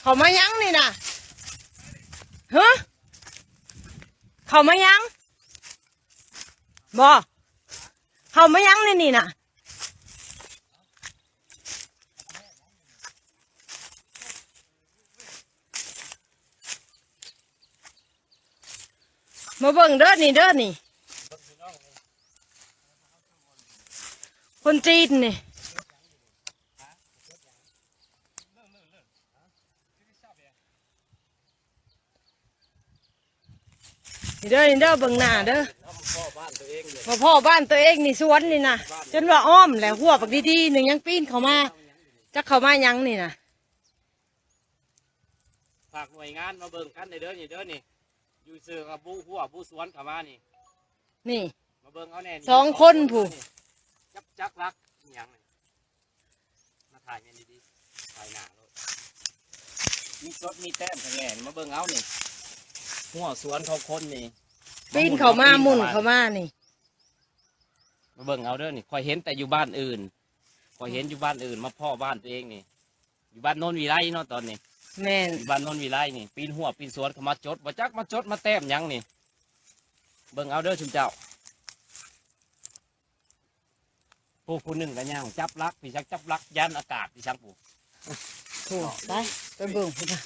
เขามายังนี่นะฮะเขามายังบ่เขามายังนี่นะมาเบิ่งเด้อนี่เด้อนี่คนจีนนี่นี่เด้อนี่เด้อเบิ่งหน้าเด้อมาพ่อบ้านตัวเองนี่สวนนี่นะจนว่าอ้อมแหละหัวปักดีๆหนึ่งยังปีนเข้ามาจะเข้ามายังนี่นะฝากหน่วยงานมาเบิ่งกันในเด้อนี่เด้อนี่อยู่เสือกับบูหัวบูสวนเข้ามานี่นี่มาเบิ่งเอาแน่สองคนผู้จักรักอย่างนี้มาถ่ายเงี้ยดีๆถ่ายหนาเลยมีสดมีแต้มทั้งแง่นี่มาเบิ่งเอานี่หัวสวนเขาคนนี่ปีนเข้ามาหมุนเข้ามานี่มาเบิ่งเอาเด้อนี่คอยเห็นแต่อยู่บ้านอื่นคอยเห็นอยู่บ้านอื่นมาพ่อบ้านตัวเองนี่อยู่บ้านโนนวีไลเนาะตอนนี้แม่นอยู่บ้านโนนวีไลนี่ปีนหัวปีนสวนเขามาจดว่าจักมาจดมาแต้มยังนี่เบิ่งเอาเด้อชุมเจ้าผู้หนึ่งกันย่างจับลักพี่ชักจับลักยันอากาศพี่ชักผู้ถูกไปเบิ่งพี่นะ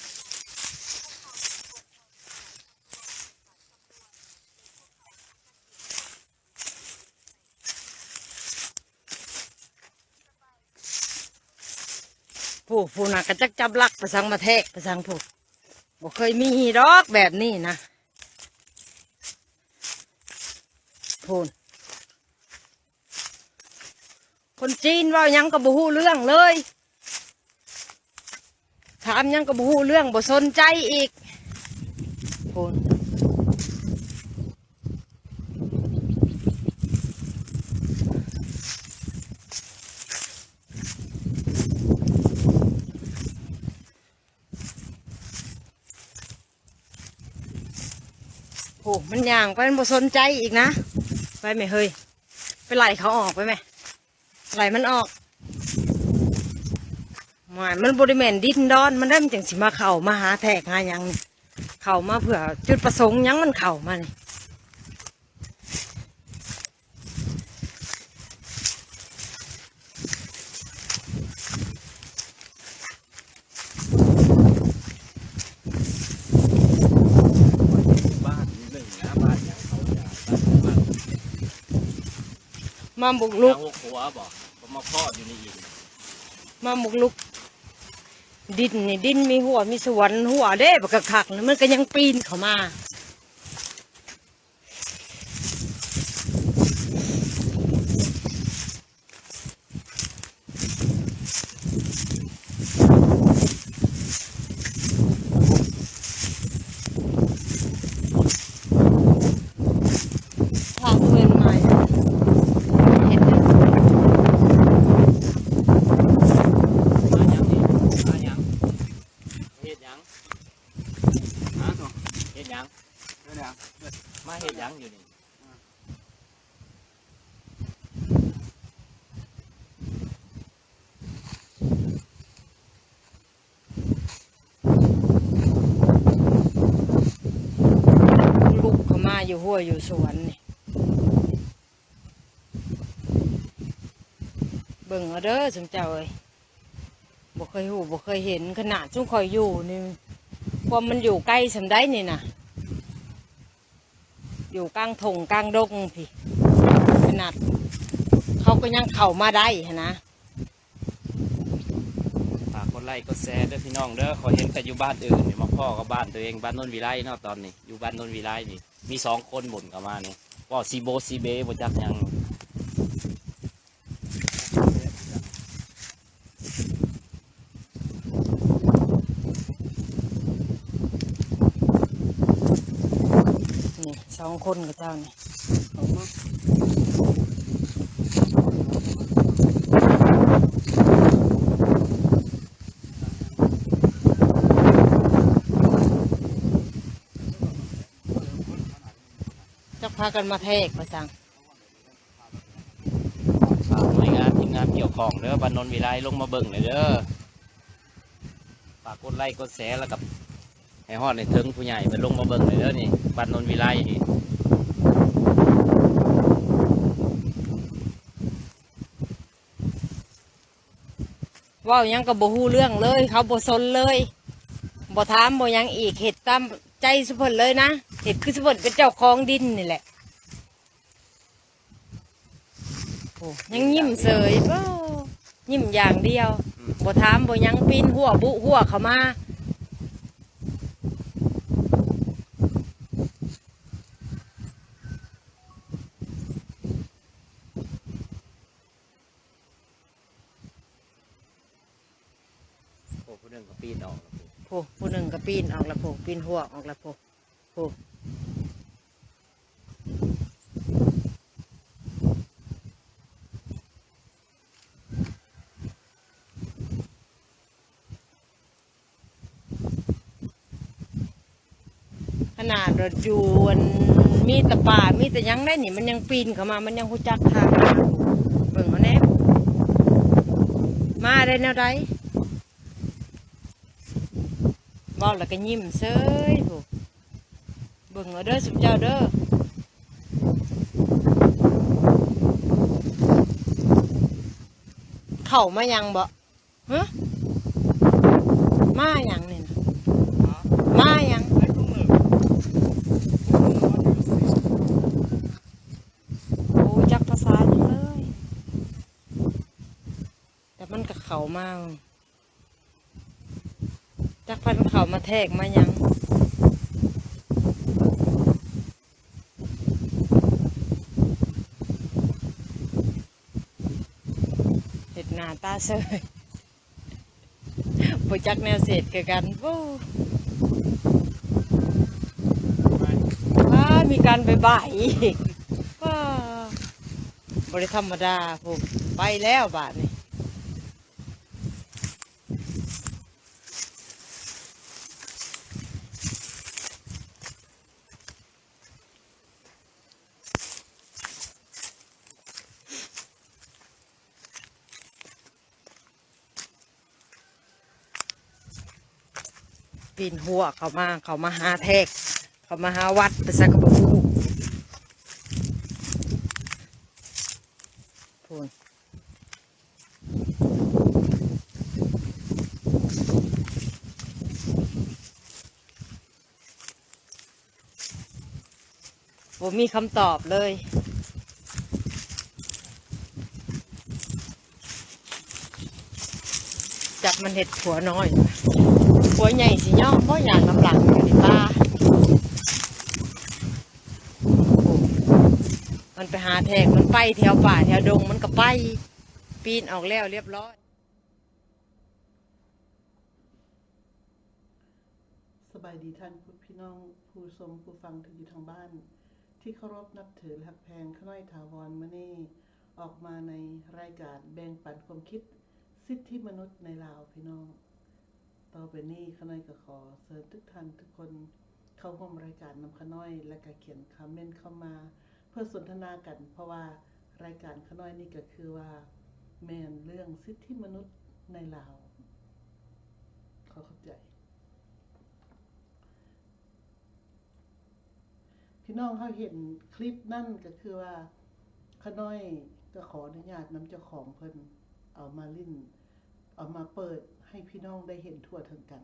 ผู้น่ะก็จับลักประสังมาแทะประสังผู้บ่เคยมีดอกแบบนี้นะพูนคนจีนว่ายังก็บ่ฮู้เรื่องเลยถามยังก็บ่ฮู้เรื่องบ่สนใจอีกพูนมันย่างไปมันบ่สนใจอีกนะไปไหมเฮ้ยไปไล่เขาออกไปไหมไล่มันออกมันบริเวณดินดอนมันได้มันจังสิมาเข่ามาหาแทกหายังเข่ามาเผื่อจุดประสงค์ยังมันเข่ามานี่มาบุกลุกหัวบอกมาพ่ออยู่ในอินมาบุกลุกดินนี่ดินมีหัวมีสวนหัวเด้บักคักๆมันก็ยังปีนเข้ามาทางเวนมามาเห็ดยังอยู่นี่ลูกเขามาอยู่หัวอยู่สวนนี่เบิ่งเอาเด้อสมเจ้าเอ้ยบ่เคยหูบ่เคยเห็นขนาดจุ้งคอยอยู่นี่ความมันอยู่ใกล้สำได้นี่นะอยู่กลางถงกลางดงพี่ขนาดเขาก็ยังเข้ามาได้นะฝากคนไล่ก็แชร์ด้วยพี่น้องเด้อขอเห็นแต่อยู่บ้านอื่นมาพ่อกับบ้านตัวเองบ้านนนวิไลเนาะตอนนี้อยู่บ้านนนวิไลนี่มี2 คนบ่นกันมานี่ว่าซีโบซีเบบ่จักยังนี่2 คนกับเจ้านี่จักพากันมาแทกประสังหน่วยงานทีมงานเกี่ยวข้องเด้อบ้านนนวิไลลงมาเบิ่งเลยเด้อฝ ฝากกดไลค์กดแชร์แล้วกับให้ฮอดในถึงผู้ใหญ่เป็นลงมาเบิ่งเลยเด้อนี่บ้านโนนวิไลนี่ เว่าหยังก็บ่ฮู้เรื่องเลย เขาบ่สนเลยบ่ถามบ่หยังอีกเฮ็ดตามใจสุเพิ่นเลยนะเฮ็ดคือสุเพิ่นเป็นเจ้าของดินนี่แหละโอ้ยังยิ้มเสยบ่ยิ้มอย่างเดียวบ่ถามบ่หยังปีนหัวบุหัวเข้ามาโอ้ผู้หนึงก็ปีนออกแล้ว โอ้ผู้หนึ่งก็ปีนออกละโพปีนหัวออกละโพโอ้ขนาดเราอยู่อันมีแต่ป่ามีแต่หยังได้นี่มันยังปีนเข้ามามันยังหูจักทางมาเบิ่งเอาแน่มาได้แนวใดเว้าแล้วก็ยิ้มเซยโหเบิ่งเอาเด้อสุเจ้าเด้อเข้ามายังบ่ฮะมายังนี่นะมายังโอ้จักภาษาจังเลยแต่มันก็เข้ามาจักพันเข้ามาแทกมายังเห็ดหน้าตาเสยบ่จักแนวเศษคือกันโอ้มีการบ่ายๆอีกว้าบริธรรมดาผมไปแล้วบาทนี่ปีนหัวเขามาหาแทกเขามาหาวัดไปสักกระบุพูนผมมีคำตอบเลยจับมันเห็ดผัวน้อยผัวใหญ่สิย่อมเพราะอย่างน้ำหลังอยู่ในตามันไปหาแทกมันไปแถวป่าแถวดงมันก็ไปปีนออกแล้วเรียบร้อยสบายดีท่านพี่น้องผู้ชมผู้ฟังที่อยู่ทางบ้าน ที่เคารพนับถือและแพงขน้อยถาวรมื้อนี้ออกมาในรายการแบ่งปันความคิดสิทธิมนุษย์ในลาวพี่น้องต่อไปนี้ขน้อยก็ขอเชิญทุกท่านทุกคนเข้าร่วมรายการนำขน้อยและก็เขียนคอมเมนต์เข้ามาเพื่อสนทนากัน เพราะว่ารายการขน้อยนี่ก็คือว่าแม่นเรื่องสิทธิมนุษย์ในลาวขอเข้าใจพี่น้องเขาเห็นคลิปนั่นก็คือว่าขน้อยก็ขออนุญาตนำเจ้าของเพิ่นเอามาลิ้นเอามาเปิดให้พี่น้องได้เห็นทั่วถึงกัน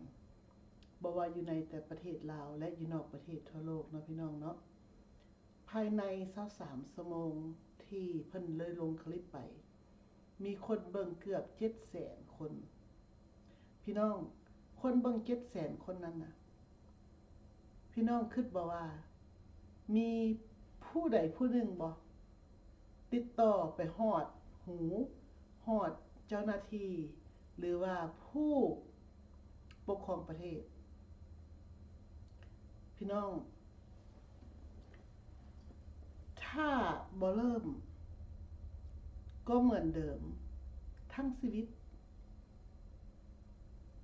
บ่ว่าอยู่ในแต่ประเทศลาวและอยู่นอกประเทศทั่วโลกเนาะพี่น้องเนาะภายใน23ชั่วโมงที่เพิ่นเลยลงคลิปไปมีคนเบิ่งเกือบ 700,000 คนพี่น้องคนเบิ่ง 700,000 คนนั้นน่ะพี่น้องคิดบ่ว่ามีผู้ใดผู้หนึ่งบ่ติดต่อไปฮอดหูฮอดเจ้าหน้าที่หรือว่าผู้ปกครองประเทศพี่น้องถ้าบ่เริ่มก็เหมือนเดิมทั้งชีวิต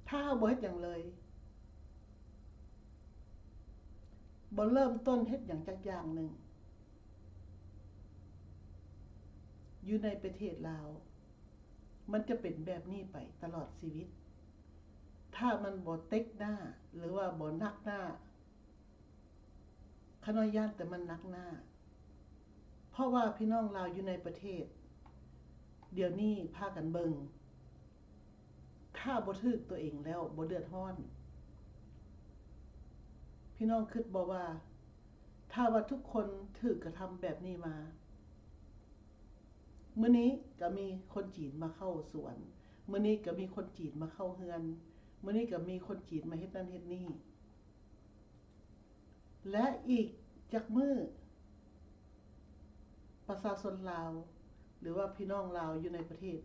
ถ้าบ่เฮ็ดหยังเลยบ่เริ่มต้นเฮ็ดหยังจักอย่างหนึ่งอยู่ในประเทศลาวมันจะเป็นแบบนี้ไปตลอดชีวิต ถ้ามันบ่เต็กหน้าหรือว่าบ่นักหน้าขน้อยย่านแต่มันนักหน้าเพราะว่าพี่น้องลาวอยู่ในประเทศเดี๋ยวนี้พากันเบิงถ้าบ่ถึกตัวเองแล้วบ่เดือดร้อนพี่น้องคิดบ่ว่าถ้าว่าทุกคนถูกกระทำแบบนี้มามื้อนี้ก็มีคนจีนมาเข้าสวนมื้อนี้ก็มีคนจีนมาเข้าเฮือนมื้อนี้ก็มีคนจีนมาเฮ็ดนั่นเฮ็ดนี่และอีกจักมื้อประชาชนลาวหรือว่าพี่น้องลาวอยู่ในประเทศ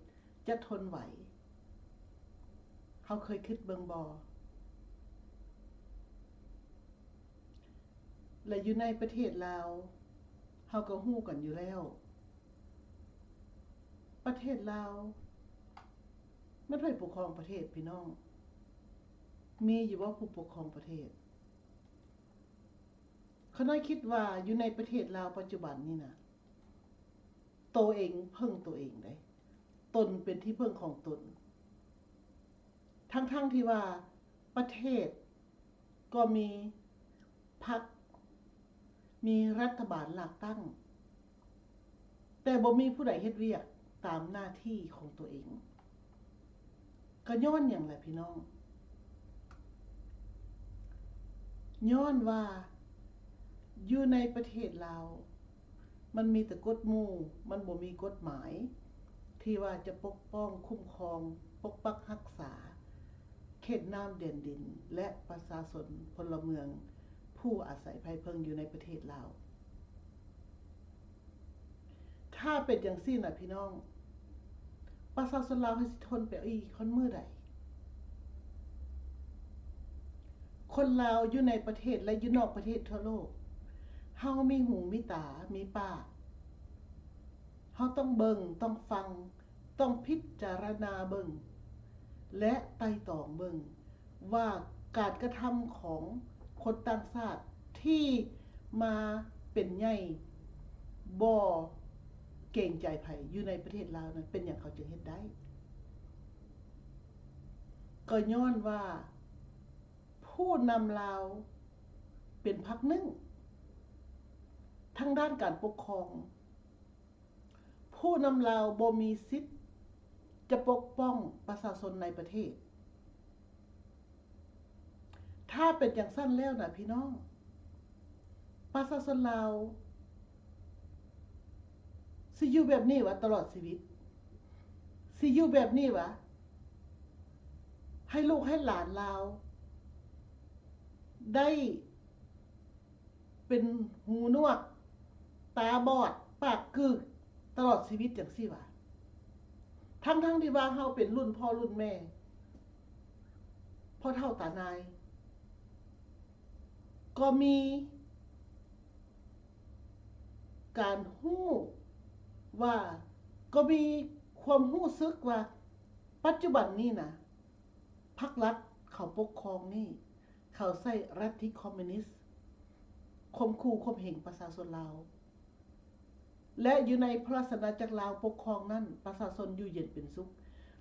จะทนไหวเขาเคยคิดเบิ่งบ่และอยู่ในประเทศลาวเฮาก็ฮู้กันอยู่แล้วประเทศลาวมันไผปกครองประเทศพี่น้องมีอยู่ว่าผู้ปกครองประเทศเขาน้อยคิดว่าอยู่ในประเทศลาวปัจจุบันนี่นะตัวเองเพิ่งตัวเองได้ตนเป็นที่พึ่งของตนทั้งที่ว่าประเทศก็มีพรรคมีรัฐบาลหลักตั้งแต่บ่มีผู้ใดเฮ็ดเวียกตามหน้าที่ของตัวเองก็ย้อนหยังแหละพี่น้องย้อนว่าอยู่ในประเทศลาวมันมีแต่กฎหมู่มันบ่มีกฎหมายที่ว่าจะปกป้องคุ้มครองปกปักรักษาเขตน้ำแดนดินและประชาชนพลเมืองผู้อาศัยภัยเพิงอยู่ในประเทศลาวถ้าเป็นจังซี่น่ะพี่น้องประชาชนลาวเฮาสิทนไปอีกคนมื้อใดคนลาวอยู่ในประเทศและอยู่นอกประเทศทั่วโลกเฮามีหูมีตามีปากเฮาต้องเบิ่งต้องฟังต้องพิจารณาเบิ่งและไต่ตองเบิ่งว่าการกระทำของคนต่างชาติที่มาเป็นใหญ่บ่เก่งใจไผอยู่ในประเทศลาวนั้นเป็นหยังเขาจึงเฮ็ดได้ก็ย้อนว่าผู้นำลาวเป็นพรรคหนึ่งทางด้านการปกครองผู้นำลาวบ่มีสิทธิ์จะปกป้องประชาชนในประเทศถ้าเป็นอย่างสั้นแล้วนะพี่น้องประชาชนลาวสิอยู่แบบนี้วะตลอดชีวิตสิอยู่แบบนี้วะให้ลูกให้หลานลาวได้เป็นหูหนวกตาบอดปากกึกตลอดชีวิตจังซี่วะทั้งที่ว่าเฮาเป็นรุ่นพ่อรุ่นแม่พ่อเฒ่าตานายก็มีการฮู้ว่าก็มีความรู้สึกว่าปัจจุบันนี้นะพรรครัฐเขาปกครองนี่เขาใช้รัฐิคอมมิวนิสต์ข่มขู่ข่มเหงประชาชนลาวและอยู่ในพระราชอาณาจักรลาวปกครองนั้นประชาชนอยู่เย็นเป็นสุข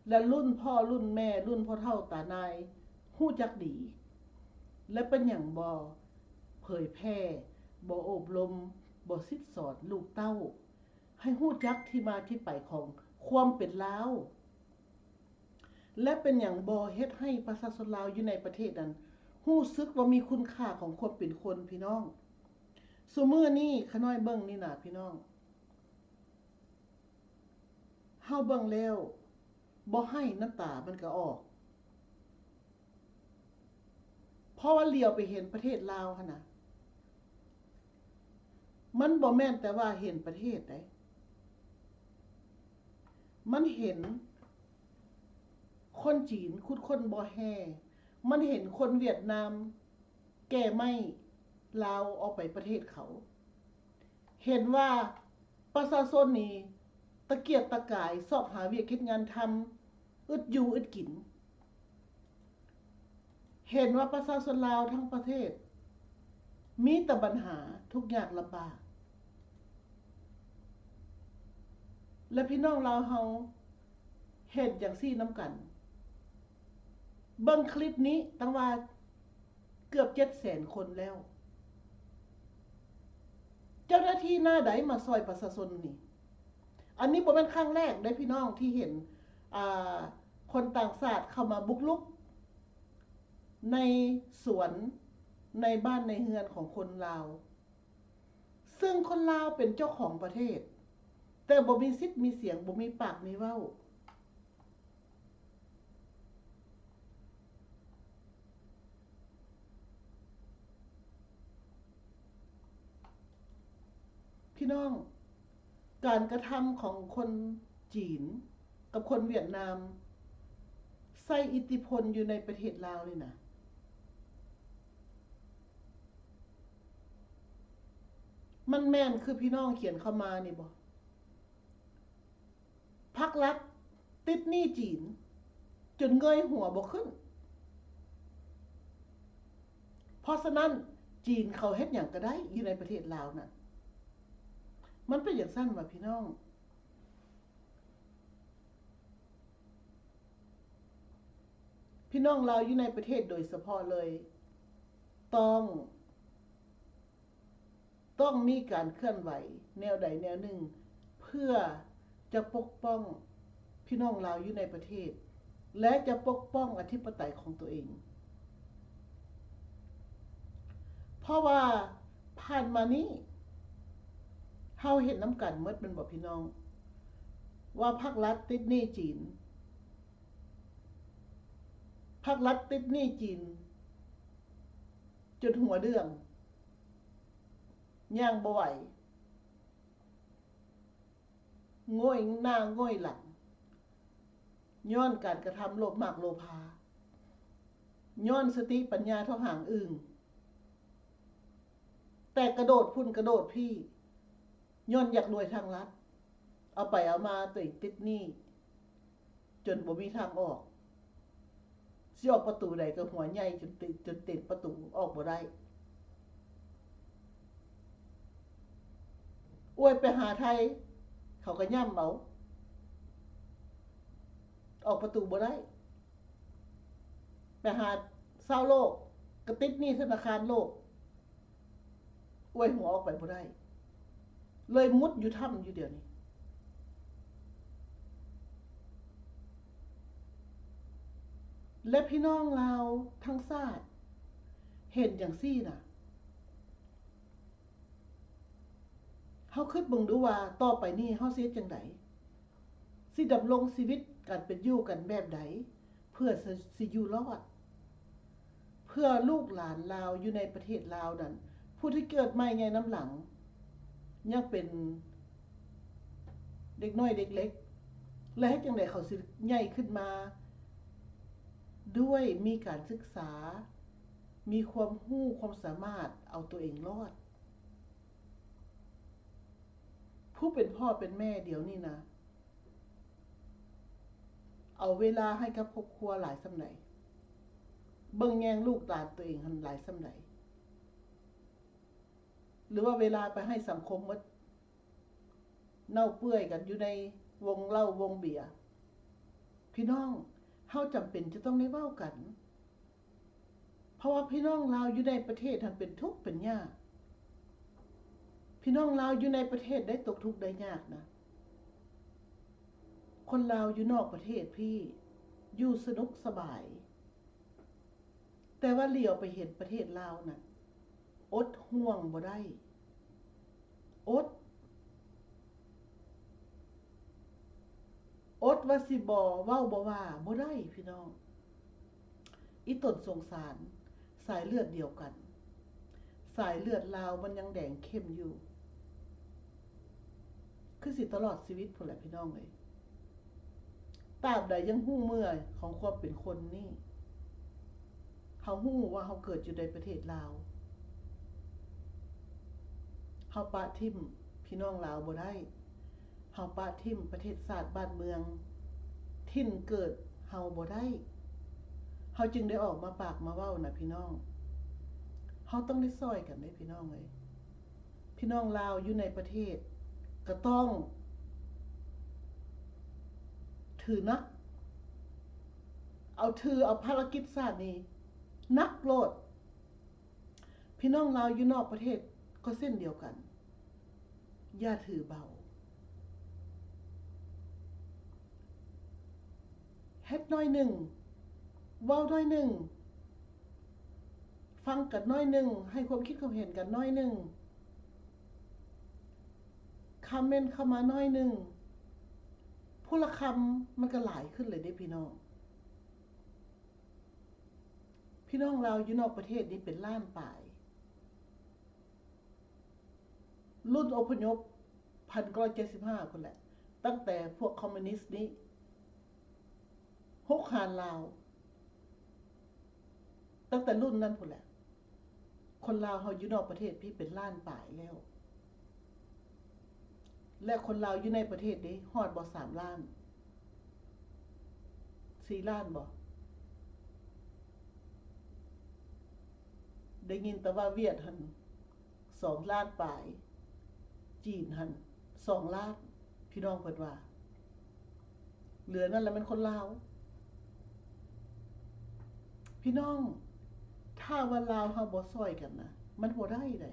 และรุ่นพ่อรุ่นแม่รุ่นพ่อเฒ่าตานายฮู้จักดีและเป็นหยังบ่เผยแพร่บ่อบรมบ่สิสอนลูกเต้าให้ฮู้จักที่มาที่ไปของความเป็นลาวและเป็นหยังบ่เฮ็ดให้ประชาชนลาวอยู่ในประเทศนั้นรู้สึกว่ามีคุณค่าของความเป็นคนพี่น้องซุมื้อนี้ขน้อยเบิ่งนี่น่ะพี่น้องเฮาเบิ่งแล้วบ่ให้น้ำตามันก็ออกเพราะว่าเหลียวไปเห็นประเทศลาวหั่นน่ะมันบ่แม่นแต่ว่าเห็นประเทศได้มันเห็นคนจีนคุดคนบ่แฮมันเห็นคนเวียดนามแก้ไม้ลาวออกไปประเทศเขาเห็นว่าประชาชนนี่ตะเกียกตะกายซอกหาเวียกเฮ็ดงานทำอึดอยู่อึดกินเห็นว่าประชาชนลาวทั้งประเทศมีแต่ปัญหาทุกอย่างลำบากและพี่น้องลาวเฮาเฮ็ดจังซี่นำกัน เบิ่งคลิปนี้ตั้งว่าเกือบ700,000 คนแล้ว เจ้าหน้าที่หน้าใดมาซอยประชาชนนี่ อันนี้บ่แม่นครั้งแรกได้พี่น้องที่เห็นคนต่างชาติเข้ามาบุกรุกในสวนในบ้านในเฮือนของคนลาว ซึ่งคนลาวเป็นเจ้าของประเทศ แต่บ่มีสิทธิ์มีเสียงบ่มีปากมีเว้าพี่น้องการกระทำของคนจีนกับคนเวียดนามใส่อิทธิพลอยู่ในประเทศลาวนี่นะมันแม่นคือพี่น้องเขียนเข้ามานี่บ่พรรครัฐติดหนี้จีนจนเงยหัวบ่ขึ้นเพราะฉะนั้นจีนเขาเฮ็ดหยังก็ได้อยู่ในประเทศลาวน่ะมันเป็นอย่างสั้นว่าพี่น้องลาวอยู่ในประเทศโดยเฉพาะเลยต้องมีการเคลื่อนไหวแนวใดแนวหนึ่งเพื่อจะปกป้องพี่น้องลาวอยู่ในประเทศและจะปกป้องอธิปไตยของตัวเองเพราะว่าผ่านมานี้เฮาเห็นน้ำกันเมื่อเป็นบ่พี่น้องว่าภาครัฐติดหนี้จีนภาครัฐติดหนี้จีนจนหัวเดืองย่างบ่ไหวง่อยหน้าง่อยหลังย้อนการกระทำโลภมากโลภาย้อนสติปัญญาเท่าหางอึ่งแต่กระโดดพุ่นกระโดดพี่ย้อนอยากรวยทางลัดเอาไปเอามาตัวเองติดหนี้จนบ่มีทางออกสิออกประตูใดก็หัวใหญ่จนติดประตูออกบ่ได้อวยไปหาไทยเขาก็ย่ำเอาออกประตูบ่ได้ไปหาเศร้าโลกก็ติดหนี้ธนาคารโลกอวยหัวออกไปบ่ได้เลยมุดอยู่ถ้ำอยู่เดี๋ยวนี้และพี่น้องเราทั้งชาติเห็นจังซี่น่ะเฮาคิดเบิ่งดูว่าต่อไปนี้เฮาสิเฮ็ดจังไดสิดำรงชีวิตการเป็นอยู่กันแบบใดเพื่อสิอยู่รอดเพื่อลูกหลานลาวอยู่ในประเทศลาวนั่นผู้ที่เกิดใหม่ใหญ่น้ำหลังยังเป็นเด็กน้อยเด็กเล็กและให้จังได๋เขาสิใหญ่ขึ้นมาด้วยมีการศึกษามีความรู้ความสามารถเอาตัวเองรอดผู้เป็นพ่อเป็นแม่เดี๋ยวนี้นะเอาเวลาให้กับครอบครัวหลายส่ำใดเบิ่งแยงลูกหลานตัวเองหันหลายส่ำใดหรือว่าเวลาไปให้สังคมหมดเน่าเปื่อยกันอยู่ในวงเหล้าวงเบียร์พี่น้องเฮาจำเป็นจะต้องได้เว้ากันเพราะว่าพี่น้องลาวอยู่ในประเทศทันเป็นทุกข์เป็นยากพี่น้องลาวอยู่ในประเทศได้ตกทุกข์ได้ยากนะคนลาวอยู่นอกประเทศพี่อยู่สนุกสบายแต่ว่าเหลียวไปเห็นประเทศลาวน่ะอดห่วงบ่ได้อดว่าสิบ่เว้าบ่ว่าบ่ได้พี่น้องอีตนสงสารสายเลือดเดียวกันสายเลือดลาวมันยังแดงเข้มอยู่คือสิตลอดชีวิตพุ่นแหละพี่น้องเอ้ยตราบใดยังฮู้เมื่อของความเป็นคนนี่เฮาฮู้ว่าเฮาเกิดอยู่ในประเทศลาวเฮาปะทิ่มพี่น้องลาวบ่ได้เฮาปะทิ่มประเทศชาติบ้านเมืองถิ่นเกิดเฮาบ่ได้เฮาจึงได้ออกมาปากมาเว้านะพี่น้องเฮาต้องได้ซอยกันเด้พี่น้องเอ้ยพี่น้องลาวอยู่ในประเทศก็ต้องถือนัก เอาภารกิจชาตินี้นักโลดพี่น้องลาวอยู่นอกประเทศก็เส้นเดียวกันอย่าถือเบาเฮ็ดน้อยหนึ่งเว้าน้อยหนึ่งฟังกันน้อยหนึ่งให้ความคิดความเห็นกันน้อยหนึ่งคอมเมนต์เข้ามาน้อยหนึ่งผู้ละคำมันก็หลายขึ้นเลยเด้พี่น้องเราอยู่นอกประเทศนี้เป็นล้านป่ายรุ่นอพยพ1975คนแหละตั้งแต่พวกคอมมิวนิสต์นี้ฮกฮานลาวตั้งแต่รุ่นนั้นพุ่นแหละคนลาวเฮาอยู่นอกประเทศพี่เป็นล้านป่ายแล้วและคนลาวอยู่ในประเทศนี้ฮอดบ่3 ล้าน4 ล้านบ่ได้ยินแต่ว่าเวียดหัน2 ล้านป่ายจีนหัน2 ล้านพี่น้องเพิ่นว่าเหลือนั่นแหละมันคนลาวพี่น้องถ้าว่าลาวเฮาบ่ซอยกันนะมันบ่ได้ได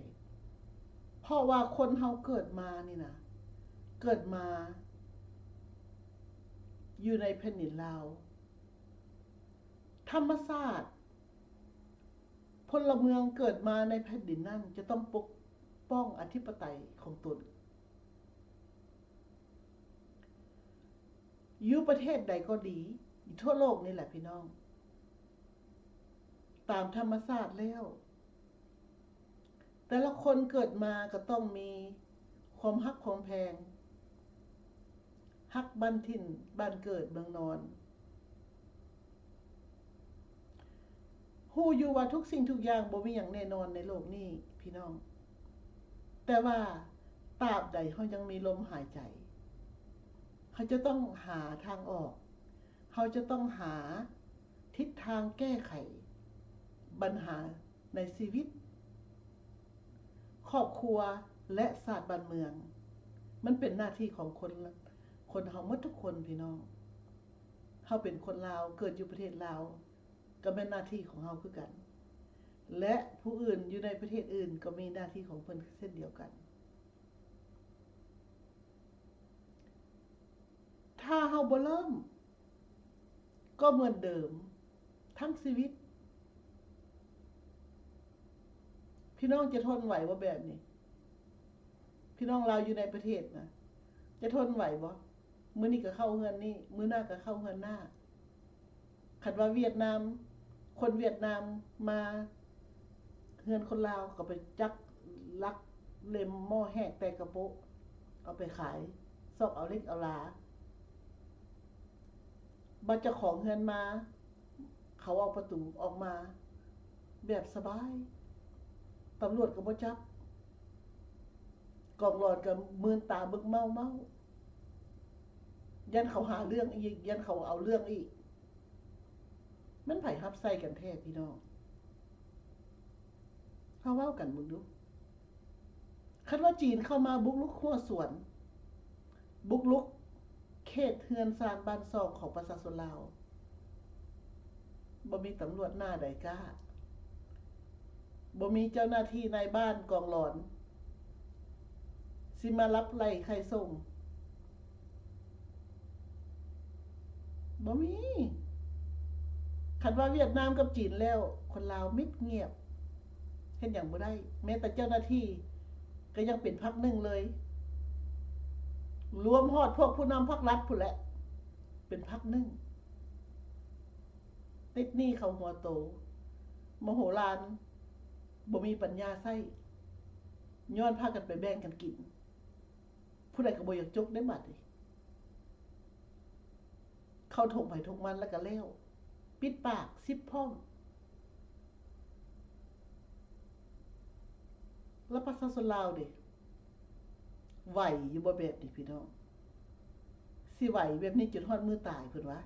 เพราะว่าคนเฮาเกิดมานี่นะเกิดมาอยู่ในแผ่นดินลาวธรรมชาติพลเมืองเกิดมาในแผ่นดินนั้นจะต้องปกป้องอธิปไตยของตนอยู่ประเทศใดก็ดีทั่วโลกนี่แหละพี่น้องตามธรรมชาติแล้วแต่ละคนเกิดมาก็ต้องมีความฮักความแพงฮักบ้านถิ่นบ้านเกิดเมืองนอนฮู้อยู่ว่าทุกสิ่งทุกอย่างบ่มีหยังแน่นอนในโลกนี้พี่น้องแต่ว่าตราบใดเฮายังมีลมหายใจเฮาจะต้องหาทางออกเฮาจะต้องหาทิศทางแก้ไขปัญหาในชีวิตครอบครัวและศาสตร์บ้านเมืองมันเป็นหน้าที่ของคนเฮาหมดทุกคนพี่น้องเฮาเป็นคนลาวเกิดอยู่ประเทศลาวก็เป็นหน้าที่ของเฮาคือกันและผู้อื่นอยู่ในประเทศอื่นก็มีหน้าที่ของเพิ่นเช่นเดียวกันถ้าเฮาบ่เริ่มก็เหมือนเดิมทั้งชีวิตพี่น้องจะทนไหวบ่แบบนี้พี่น้องลาวอยู่ในประเทศนะจะทนไหวบ่มื้อนี้ก็เข้าเฮือนนี่มื้อหน้าก็เข้าเฮือนหน้าคันว่าเวียดนามคนเวียดนามมาเฮือนคนลาวก็ไปจักลักเล็มหม้อแหกแต่กระโปะเอาไปขายซอกเอาเล็กเอาหลาบัดเจ้าของเฮือนมาเขาเอาประตูออกมาแบบสบายตำรวจก็บ่จับกองหลอดก็มืนตาบึกเมายันเขาหาเรื่องอีกยันเขาเอาเรื่องอีกมันไผรับใส่กันแท้พี่น้องเฮาเว้ากันมึงดูคันว่าจีนเข้ามาบุกรุกหัวสวนบุกรุกเขตเฮือนซานบ้านซอกของประชาชนลาวบ่มีตำรวจหน้าใดกล้าบ่มีเจ้าหน้าที่ในบ้านกองหลอนสิมารับไล่ใครส่งบ่มีคันว่าเวียดนามกับจีนแล้วคนลาวมิดเงียบเฮ็ดหยังบ่ได้แม้แต่เจ้าหน้าที่ก็ยังเป็นพรรคหนึ่งเลยรวมฮอดพวกผู้นำพรรครัฐพุ่นแหละเป็นพรรคหนึ่งติดหนี้เขาหัวโตมโหฬารบ่มีปัญญาใช้ย้อนพากันไปแบ่งกันกินผู้ใดก็บ่อยากจกได้บัดนี้เข้าถกไผถกมันแล้วก็แล้วปิดปากซิบพร้อมแล้วประชาชนลาวเด้ไหวอยู่บ่แบบนี้พี่น้องสิไหวแบบนี้จนฮอดมือตายเพิ่นว่า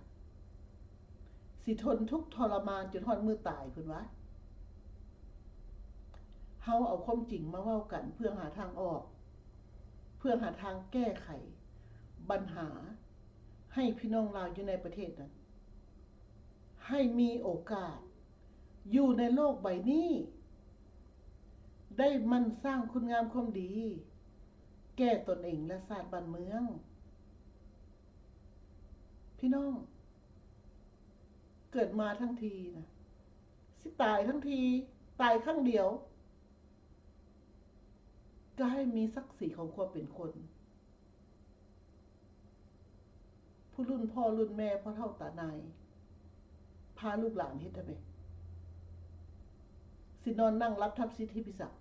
สิทนทุกข์ทรมานจนฮอดมือตายเพิ่นว่าเฮาเอาความจริงมาเว้ากันเพื่อหาทางออกเพื่อหาทางแก้ไขปัญหาให้พี่น้องลาวอยู่ในประเทศนั้น ให้มีโอกาสอยู่ในโลกใบนี้ได้มันสร้างคุณงามความดีแก่ตนเองและชาติบ้านเมืองพี่น้องเกิดมาทั้งทีนะสิตายทั้งทีตายครั้งเดียวก็ให้มีศักดิ์ศรีของความเป็นคนผู้รุ่นพ่อรุ่นแม่พ่อเฒ่าตานายพาลูกหลานเฮ็ดได้ไหมสินอนนั่งรับทับสิทธิพิศักดิ์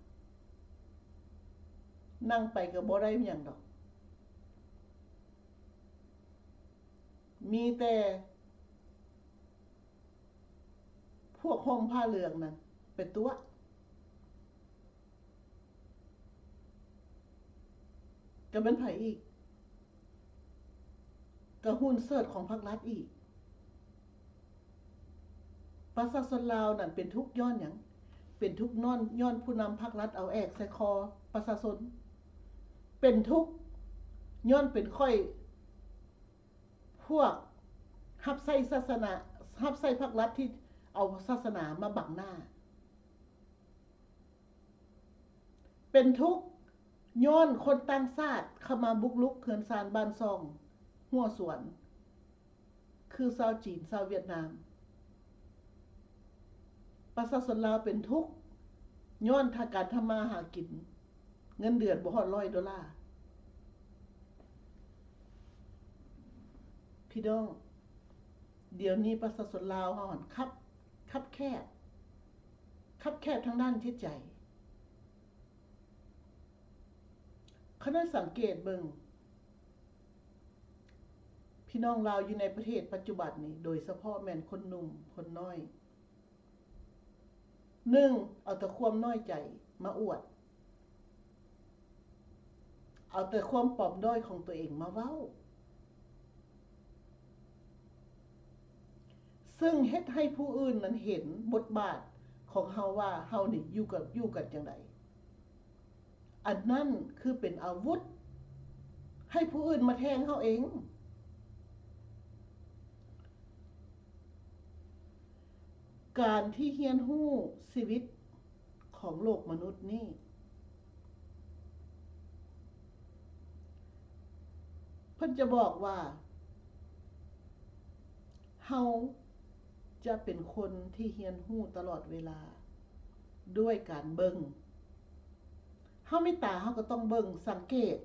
นั่งไปก็บ่ได้หยังดอกมีแต่พวกห่มผ้าเหลืองนั่นเป็นตัวก็เป็นไผอีกก็หุ้นเสิร์ชของพรรครัฐอีกประชาชนลาวนั่นเป็นทุกข์ย้อนหยังเป็นทุกข์ย้อนผู้นำพรรครัฐเอาแอกใส่คอประชาชนเป็นทุกข์ย้อนเป็นค่อยพวกฮับไส้ศาสนาฮับไส้พรรครัฐที่เอาศาสนามาบังหน้าเป็นทุกข์ย้อนคนต่างชาติเข้ามาบุกรุกเขื่อนซานบ้านซองหัวสวนคือชาวจีนชาวเวียดนามประชาชนลาวเป็นทุกข์ย้อนทางการทำมาหากินเงินเดือนบ่ฮอด$100พี่น้องเดี๋ยวนี้ประชาชนลาวเฮาคับแคบทางด้านจิตใจคณะสังเกตเบิ่งพี่น้องลาวอยู่ในประเทศปัจจุบันนี้โดยเฉพาะแม่นคนหนุ่มคนน้อย1เอาแต่ความน้อยใจมาอวดเอาแต่ความปลอมด้อยของตัวเองมาเว้าซึ่งเฮ็ดให้ผู้อื่นนั้นเห็นบทบาทของเฮาว่าเฮานี่อยู่กันจังได๋อันนั้นคือเป็นอาวุธให้ผู้อื่นมาแทงเฮาเองการที่เรียนรู้ชีวิตของโลกมนุษย์นี่เพิ่นจะบอกว่าเฮาจะเป็นคนที่เรียนรู้ตลอดเวลาด้วยการเบิ่งเฮามีตาเฮาก็ต้องเบิ่งสังเกต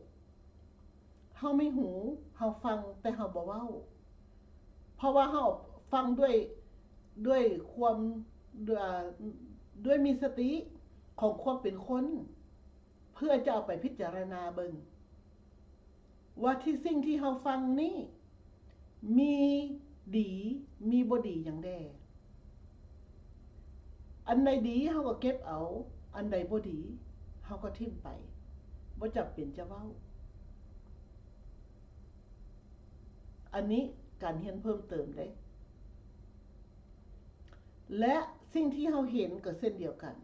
เฮามีหูเฮาฟังแต่เฮาบ่เว้าเพราะว่าเฮาฟังด้วยความด้วยมีสติของความเป็นคนเพื่อจะเอาไปพิจารณาเบิ่งว่าที่สิ่งที่เฮาฟังนี้มีดีมีบ่ดีหยังแด่อันใดดีเฮาก็เก็บเอาอันใดบ่ดีเฮาก็ทิ่มไปบ่จำเป็นจะเว้าอันนี้การเรียนเพิ่มเติมได้และสิ่งที่เฮาเห็นก็เช่นเดียวกัน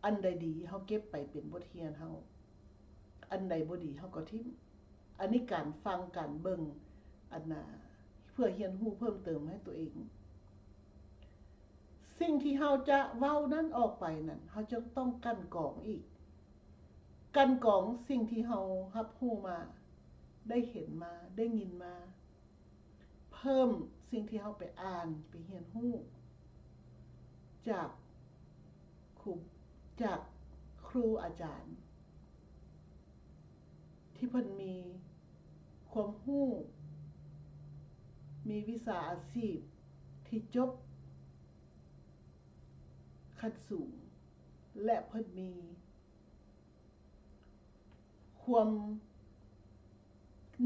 อันใดดีเฮาเก็บไปเป็นบทเรียนเฮาอันใดบ่ดีเฮาก็ทิ่มอันนี้การฟังการเบิ่งอันน่ะเพื่อเรียนรู้เพิ่มเติมให้ตัวเองสิ่งที่เฮาจะเว้านั้นออกไปนั่นเฮาจะต้องกั้นกรองอีกกั้นกรองสิ่งที่เฮารับรู้มาได้เห็นมาได้ยินมาเพิ่มสิ่งที่เฮาไปอ่านไปเรียนรู้จากครูอาจารย์ที่เพิ่นมีความรู้มีวิชาอาชีพที่จบขั้นสูงและเพิ่นมีความ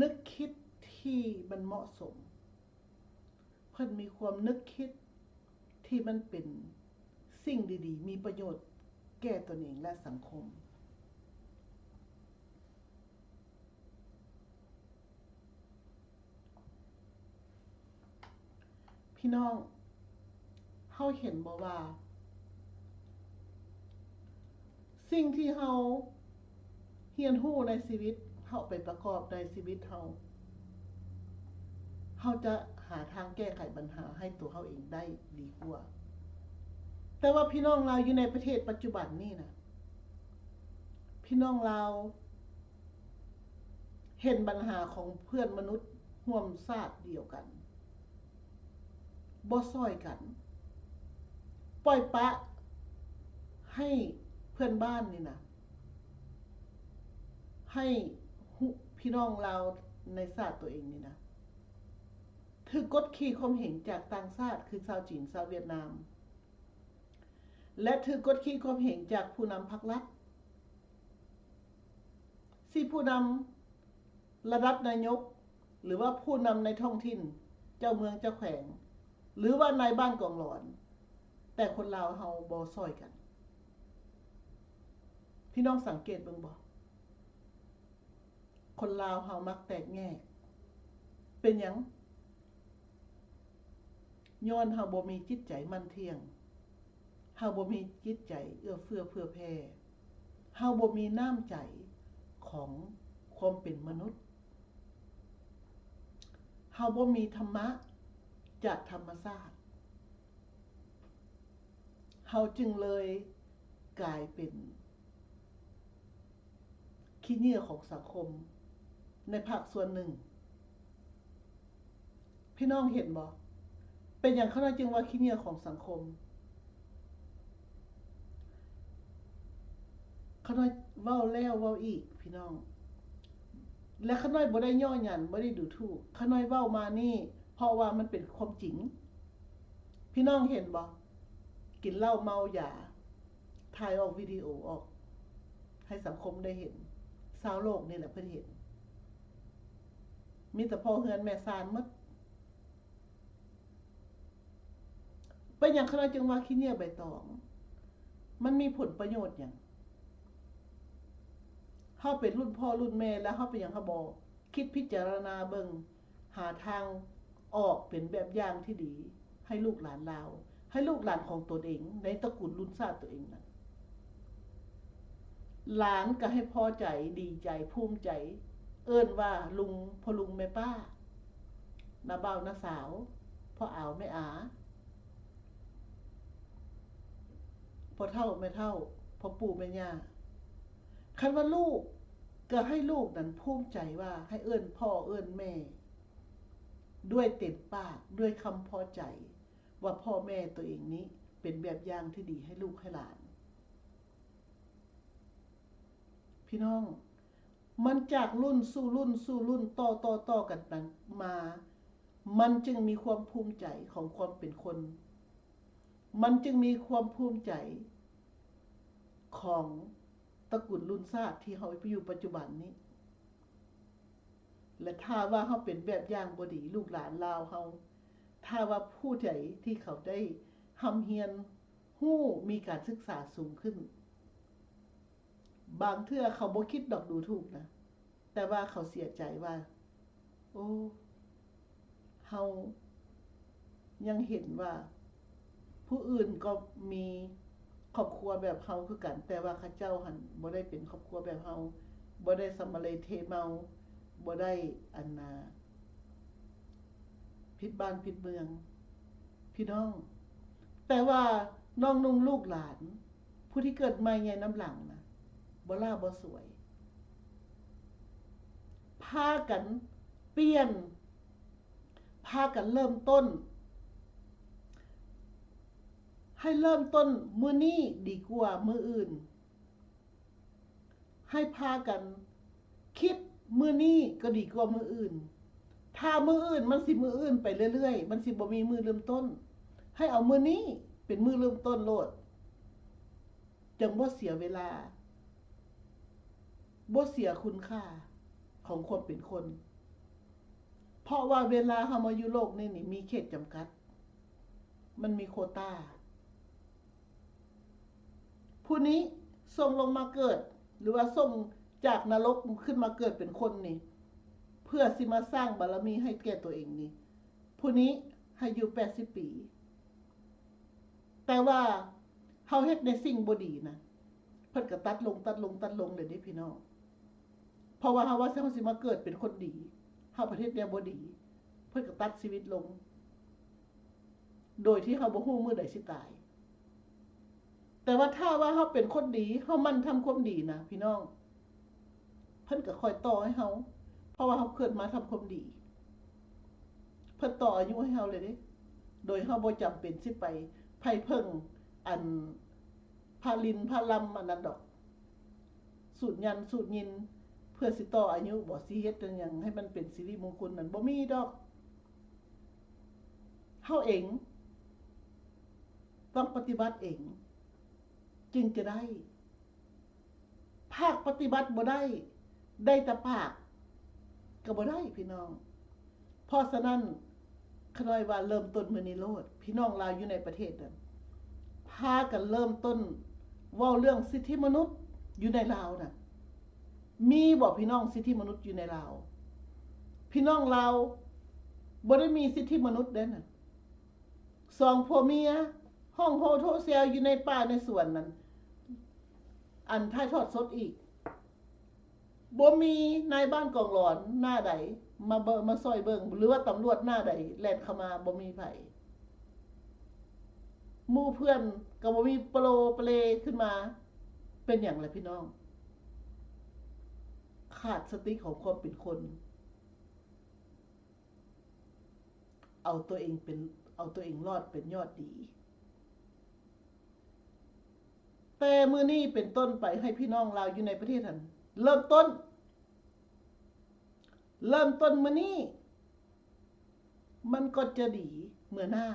นึกคิดที่มันเหมาะสมเพิ่นมีความนึกคิดที่มันเป็นสิ่งดีๆมีประโยชน์แก่ตนเองและสังคมพี่น้องเฮาเห็นบ่ว่าสิ่งที่เฮาเรียนรู้ในชีวิตเฮาไปประกอบในชีวิตเฮาจะ หาทางแก้ไขปัญหาให้ตัวเขาเองได้ดีกว่าแต่ว่าพี่น้องเราอยู่ในประเทศปัจจุบันนี่นะพี่น้องเราเห็นปัญหาของเพื่อนมนุษย์ร่วมชาติเดียวกันบ่ซ้อยกันปล่อยปะให้เพื่อนบ้านนี่นะให้พี่น้องเราในชาติตัวเองนี่นะถือกดขี่ข่มเหงจากต่างชาติคือชาวจีนชาวเวียดนามและถือกดขี่ข่มเหงจากผู้นำพรรครัฐที่ผู้นำระดับนายกหรือว่าผู้นำในท้องถิ่นเจ้าเมืองเจ้าแขวงหรือว่านายบ้านกองหลอนแต่คนลาวเฮาบ่ซอยกันพี่น้องสังเกตเบิ่งบ่คนลาวเฮามักแตกแยกเป็นหยังย้อนเฮาบ่มีจิตใจมั่นเที่ยงเฮาบ่มีจิตใจเอื้อเฟื้อเผื่อแผ่เฮาบ่มีน้ำใจของความเป็นมนุษย์เฮาบ่มีธรรมะจากธรรมชาติเฮาจึงเลยกลายเป็นขี้เหงื่อของสังคมในภาคส่วนหนึ่งพี่น้องเห็นบ่เป็นอย่างเขาจึงว่าขี้เหงื่อของสังคมเขาน้อยเว้าแล้วเว้าอีกพี่น้องและเขาน้อยบ่ได้ย่อหยันบ่ได้ดูถูกเขาน้อยเว้ามานี่เพราะว่ามันเป็นความจริงพี่น้องเห็นบ่กินเหล้าเมายาถ่ายออกวิดีโอออกให้สังคมได้เห็นชาวโลกนี่แหละเพิ่นเห็นมีแต่พ่อเฮือนแม่ซานหมดเป็นอย่างเขาน้อยจึงว่าขี้เหงื่อใบตองมันมีผลประโยชน์หยังเฮาเป็นรุ่นพ่อรุ่นแม่แล้วเฮาเป็นหยังเฮาบ่คิดพิจารณาเบิ่งหาทางออกเป็นแบบอย่างที่ดีให้ลูกหลานเราให้ลูกหลานของตนเองในตระกูลรุ่นชาติตัวเองนั้นหลานก็ให้พอใจดีใจภูมิใจเอิ้นว่าลุงพ่อลุงแม่ป้าน้าบ่าวน้าสาวพ่ออาวแม่อาพ่อเฒ่าแม่เฒ่าพ่อปู่แม่ย่าคันว่าลูกก็ให้ลูกนั้นภูมิใจว่าให้เอิ้นพ่อเอิ้นแม่ด้วยเต็มปากด้วยคำพอใจว่าพ่อแม่ตัวเองนี้เป็นแบบอย่างที่ดีให้ลูกให้หลานพี่น้องมันจากรุ่นสู่รุ่นสู่รุ่นต่อกันนั้นมามันจึงมีความภูมิใจของความเป็นคนมันจึงมีความภูมิใจของตระกูลรุ่นชาติที่เฮาอยู่ปัจจุบันนี้และถ้าว่าเฮาเป็นแบบอย่างบ่ดีลูกหลานลาวเฮาถ้าว่าผู้ใดที่เขาได้หำเฮียนฮู้มีการศึกษาสูงขึ้นบางเทื่อเขาบ่คิดดอกดูถูกนะแต่ว่าเขาเสียใจว่าโอ้เฮายังเห็นว่าผู้อื่นก็มีครอบครัวแบบเฮาคือกันแต่ว่าเขาเจ้าหันบ่ได้เป็นครอบครัวแบบเฮาบ่ได้สำเร็จเทเมาบ่ได้อันนาผิดบ้านผิดเมืองพี่น้องแต่ว่าน้องนุ่งลูกหลานผู้ที่เกิดใหม่ใหญ่น้ำหลังนะบ่ล่าบ่สวยพากันเปลี่ยนพากันเริ่มต้นให้เริ่มต้นมื้อนี้ดีกว่ามื้ออื่นให้พากันคิดมื้อนี้ก็ดีกว่ามื้ออื่นถ้ามื้ออื่นมันสิมื้ออื่นไปเรื่อยๆมันสิบ่มีมื้อเริ่มต้นให้เอามื้อนี้เป็นมื้อเริ่มต้นโลดจังบ่เสียเวลาบ่เสียคุณค่าของความเป็นคนเพราะว่าเวลาเฮามาอยู่โลกนี้นี่มีเขตจำกัดมันมีโควตาผู้นี้ส่งลงมาเกิดหรือว่าส่งจากนรกขึ้นมาเกิดเป็นคนนี่เพื่อสิมาสร้างบารมีให้แก่ตัวเองนี่ผู้นี้ให้อยู่80ปีแต่ว่าเฮาเฮ็ดในสิ่งบ่ดีนะเพิ่นก็ตัดลงเลยเด้พี่น้องเพราะว่าเฮาว่าเฮาสิมาเกิดเป็นคนดีเฮาประเทศเดียวบ่ดี เพิ่นก็ตัดชีวิตลง โดยที่เฮาบ่ฮู้มื้อใดสิตาย แต่ว่าถ้าว่าเฮาเป็นคนดีเฮามันทำความดีนะพี่น้องเพิ่นก็คอยต่อให้เฮาเพราะว่าเฮาเกิดมาทำความดีเพิ่นต่ออายุให้เฮาเลยเด้โดยเฮาบ่จำเป็นสิไปไผเพิ่งอันพาลินพาลำอันนั้นดอกสูตรยันสูตรยินเพื่อสิต่ออายุบ่สิเฮ็ดจังหยังให้มันเป็นสิริมงคลนั่นบ่มีดอกเฮาเองต้องปฏิบัติเองจึงจะได้ภาคปฏิบัติบ่ได้ได้แต่ภาคก็บ่ได้พี่น้องเพราะฉะนั้นขน้อยว่าเริ่มต้นมื้อนี้โลดพี่น้องลาวอยู่ในประเทศนั้นพากันเริ่มต้นเว้าเรื่องสิทธิมนุษย์อยู่ในลาวน่ะมีบ่พี่น้องสิทธิมนุษย์อยู่ในลาวพี่น้องลาวบ่ได้มีสิทธิมนุษย์เด้น่ะสองผัวเมียห้องโฮโทเซลอยู่ในป่าในสวนนั้นอันถ่ายทอดสดอีกบ่มีนายบ้านกองหลอนหน้าใดมาซอยเบิ่งหรือว่าตำรวจหน้าใดแล่นเข้ามาบ่มีไผหมู่เพื่อนก็บ่มีโปรเปลขึ้นมาเป็นหยังล่ะพี่น้องขาดสติของความเป็นคนเอาตัวเองรอดเป็นยอดดีแต่มื้อนี้เป็นต้นไปให้พี่น้องลาวอยู่ในประเทศนั้นเริ่มต้นมื้อนี้มันก็จะดีเมื่อหน้า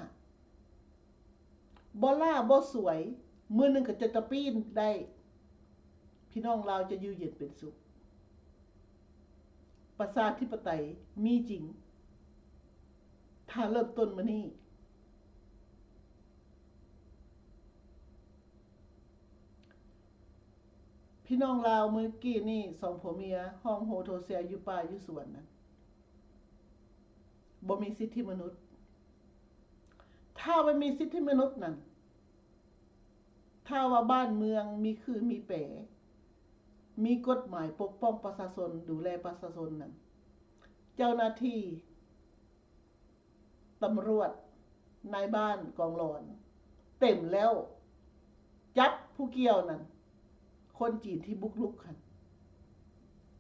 บ่ล่าบ่สวยมื้อนึงก็จะปีนได้พี่น้องลาวจะอยู่เย็นเป็นสุขประชาธิปไตยมีจริงถ้าเริ่มต้นมื้อนี้พี่น้องลาวมื้อกี้นี่สองผัวเมียห้องโฮโทเซลอยู่ป่าอยู่สวนนั้นบ่มีสิทธิมนุษย์ถ้าไม่มีสิทธิมนุษย์นั่นถ้าว่าบ้านเมืองมีคือมีแปรมีกฎหมายปกป้องประชาชนดูแลประชาชนนั่นเจ้าหน้าที่ตำรวจนายบ้านกองหลอนเต็มแล้วจับผู้เกี่ยวนั่นคนจีนที่บุกรุกค่ะ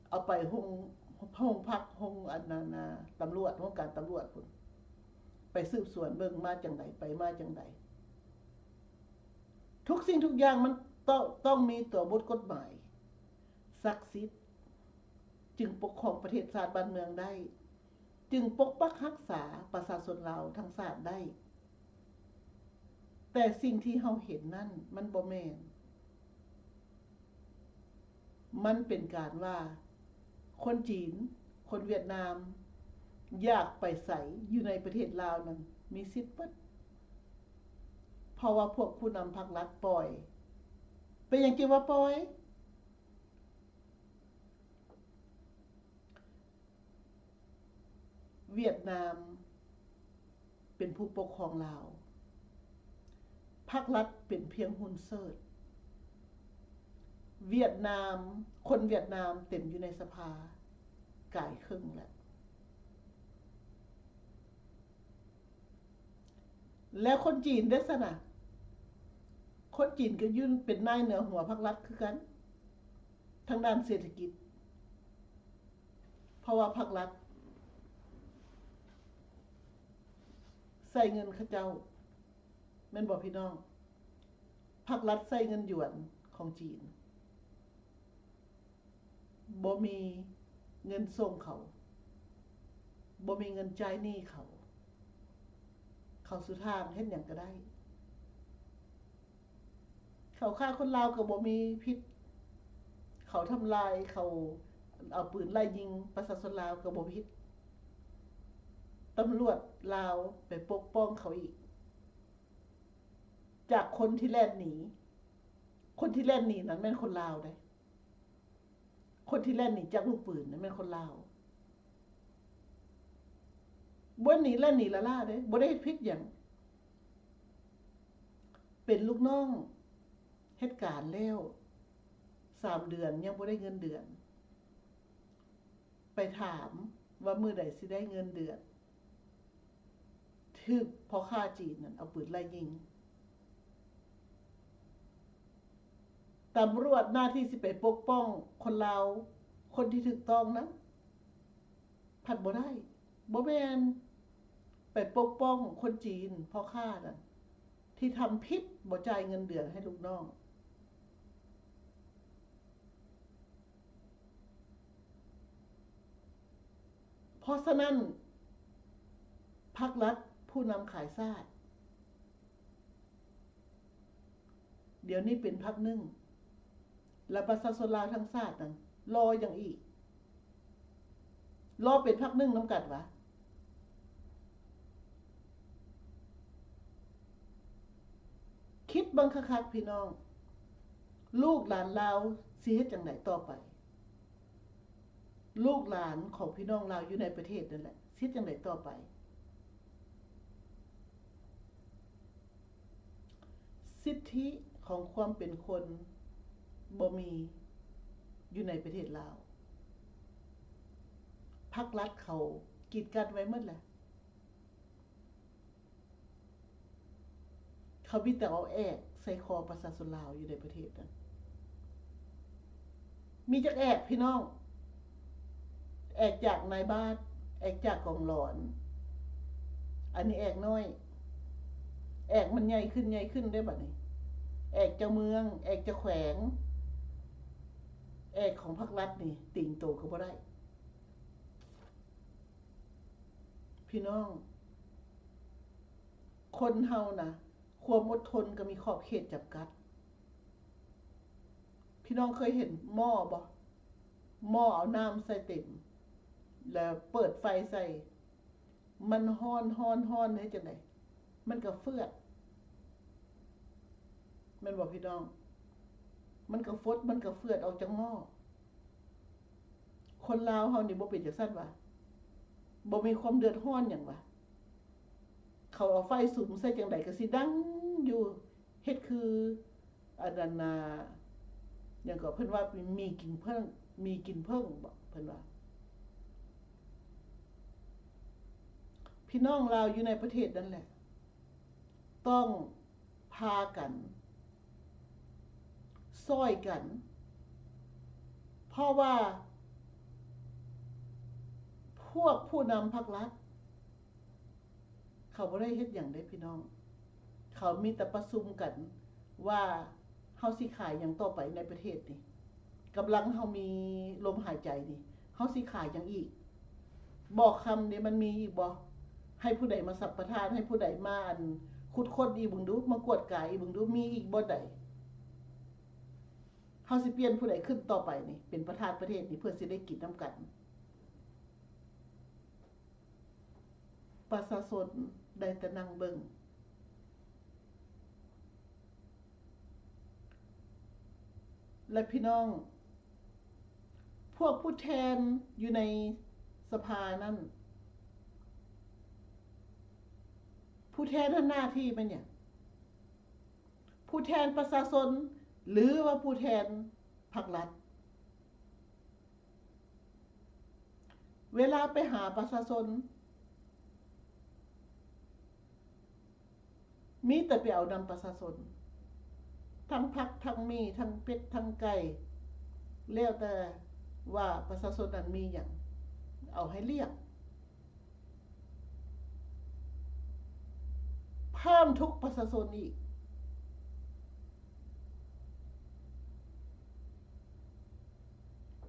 เอาไปห้องพักห้องอันนั้นตำรวจห้องการตำรวจพุ่นไปสืบสวนเบิ่งมาจังไดไปมาจังไดทุกสิ่งทุกอย่างมันต้องมีตัวบทกฎหมายศักดิ์สิทธิ์จึงปกครองประเทศชาติบ้านเมืองได้จึงปกปักรักษาประชาชนเราทั้งชาติได้แต่สิ่งที่เฮาเห็นนั่นมันบ่แม่นมันเป็นการว่าคนจีนคนเวียดนามอยากไปใส่อยู่ในประเทศลาวนั้นมีสิทธิ์ปัดเพราะว่าพวกผู้นำพรรครัฐปล่อยเป็นอย่างจริงว่าปล่อยเวียดนามเป็นผู้ปกครองลาวพรรครัฐเป็นเพียงหุ้นเซิร์ชเวียดนามคนเวียดนามเต็มอยู่ในสภากายครึ่งแล้วคนจีนได้ซะนะคนจีนก็ยื่นเป็นนายเหนือหัวพรรครัฐคือกันทางด้านเศรษฐกิจเพราะว่าพรรครัฐใส่เงินเขาเจ้าแม่นบ่พี่น้องพรรครัฐใส่เงินหยวนของจีนบ่มีเงินส่งเขาบ่มีเงินจ่ายหนี้เขาสุทางเฮ็ดหยังก็ได้เขาฆ่าคนลาวก็บ่มีพิษเขาทำลายเขาเอาปืนไล่ยิงประชาชนลาวก็บ่พิษตำรวจลาวไปปกป้องเขาอีกจากคนที่แล่นหนีนั้นแม่นคนลาวได้คนที่แล่นหนีจากลูกปืนนั้นแม่นคนลาวบ่หนีแล่นหนีละล่าเด้บ่ได้เฮ็ดผิดหยังเป็นลูกน้องเฮ็ดการแล้ว3 เดือนยังบ่ได้เงินเดือนไปถามว่ามื้อใดสิได้เงินเดือน ถึกพอฆ่าจีนนั่นเอาปืนไล่ยิงตำรวจหน้าที่สิไปปกป้องคนลาวคนที่ถูกต้องนะผัดบ่ได้บ่แม่นไปปกป้องคนจีนพอฆ่านั่นที่ทำผิดบ่จ่ายเงินเดือนให้ลูกน้องเพราะฉะนั้นพรรครัฐผู้นำขายชาติเดี๋ยวนี้เป็นพรรคหนึ่งและประชาชนลาวทั้งชาตินั่นรออย่างอีกรอเป็นพรรคหนึ่งน้ำกัดวะคิดบังคักๆพี่น้องลูกหลานลาวสิเฮ็ดจังไดต่อไปลูกหลานของพี่น้องลาวอยู่ในประเทศนั่นแหละสิเฮ็ดจังไดต่อไปสิทธิของความเป็นคนบ่มีอยู่ในประเทศลาวพรรครัฐเขากีดกันไว้หมดแหละเขามีแต่เอาแอกใส่คอประชาชนลาวอยู่ในประเทศนั้นมีจักแอกพี่น้องแอกจากนายบ้านแอกจากกองหลอนอันนี้แอกน้อยแอกมันใหญ่ขึ้นได้บัดนี้แอกเจ้าเมืองแอกเจ้าแขวงแอกของพรรครัฐนี่ติ่งโตก็บ่ได้พี่น้องคนเฮานะความอดทนก็มีขอบเขตจำกัดพี่น้องเคยเห็นหม้อบ่หม้อเอาน้ำใส่เต็มแล้วเปิดไฟใส่มันฮ้อนให้จังได๋มันก็เฟือดแม่นบ่พี่น้องมันก็ฟดมันก็เฟือดออกจากหม้อคนลาวเฮานี่บ่เป็นจังซั่นวะบ่มีความเดือดร้อนหยังวะเขาเอาไฟสุมใส่จังได๋ก็สิดังอยู่เฮ็ดคืออันนั้นน่ะหยังก็เพิ่นว่ามีกินเพิ่งบ่เพิ่นว่าพี่น้องลาวอยู่ในประเทศนั่นแหละต้องพากันช่วยกันเพราะว่าพวกผู้นำพรรครัฐเขาบ่ได้เฮ็ดหยังได้พี่น้องเขามีแต่ประชุมกันว่าเฮาสิขายหยังต่อไปในประเทศนี่กำลังเฮามีลมหายใจนี่เฮาสิขายหยังอีกบอกคำนี่มันมีอีกบ่ให้ผู้ใดมาสัพพทานให้ผู้ใดมาอันขุดค้นอีกเบิ่งดูมากวดกายอีกเบิ่งดูมีอีกบ่ใดเฮาสิเปลี่ยนผู้ใดขึ้นต่อไปนี่เป็นประธานประเทศนี่เพื่อสิได้กินนำกันประชาชนได้แต่นั่งเบิ่งและพี่น้องพวกผู้แทนอยู่ในสภานั้นผู้แทนหน้าที่มันเนี่ยผู้แทนประชาชนหรือว่าผู้แทนพรรครัฐเวลาไปหาประชาชนมีแต่ไปเอานำประชาชนทั้งผักทั้งมีทั้งเป็ดทั้งไก่แล้วแต่ว่าประชาชนนั้นมีอย่างเอาให้เรียกเพิ่มทุกประชาชนอีก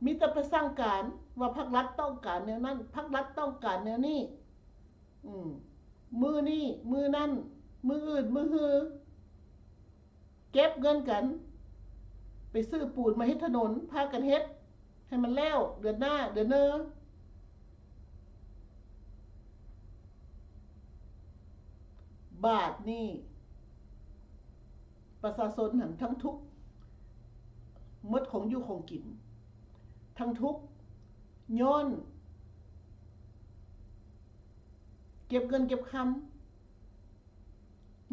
มีแต่ไปสร้างการว่าพรรครัฐต้องการแนวนั้นพรรครัฐต้องการแนวนี้มือนี้มือนั้นมืออื่นมือฮือเก็บเงินกันไปซื้อปูนมาเฮ็ดถนนพากันเฮ็ดให้มันแล้วเดือนหน้าเดือนเนอบาทนี่ประชาชนหันทั้งทุกหมดของอยู่ของกินทั้งทุกย้อนเก็บเงินเก็บคำ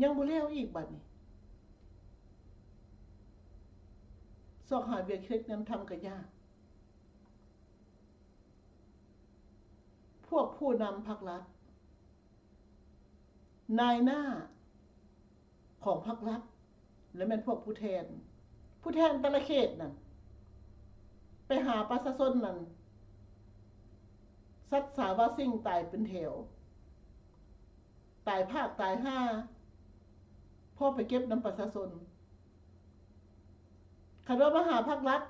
ยังบ่แล้วอีกบัดนี้ซอกหาเวียกเฮ็ดนั้นทำก็ยากพวกผู้นำพรรครัฐ นายหน้าของพรรครัฐและแม่นพวกผู้แทนแต่ละเขตนั่นไปหาประชาชนนั่นสัตว์สาวาสิ่งตายเป็นแถวตายภาคตายห้าพ่อไปเก็บน้ำประชาชนคันว่ามาหาพรรครัฐ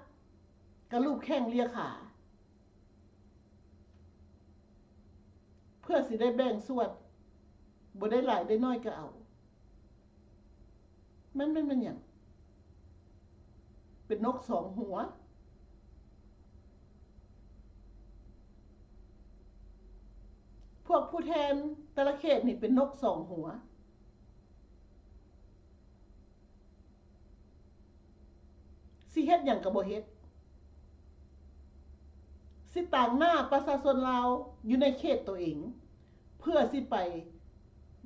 กระลูบแข้งเลียขาเพื่อสิได้แบ่งส่วนบ่ได้หลายได้น้อยก็เอามันอย่างเป็นนกสองหัวพวกผู้แทนแต่ละเขตนี่เป็นนกสองหัวสิเฮ็ดหยังก็บ่เฮ็ดสิต่างหน้าประชาชนลาวอยู่ในเขตตัวเองเพื่อสิไป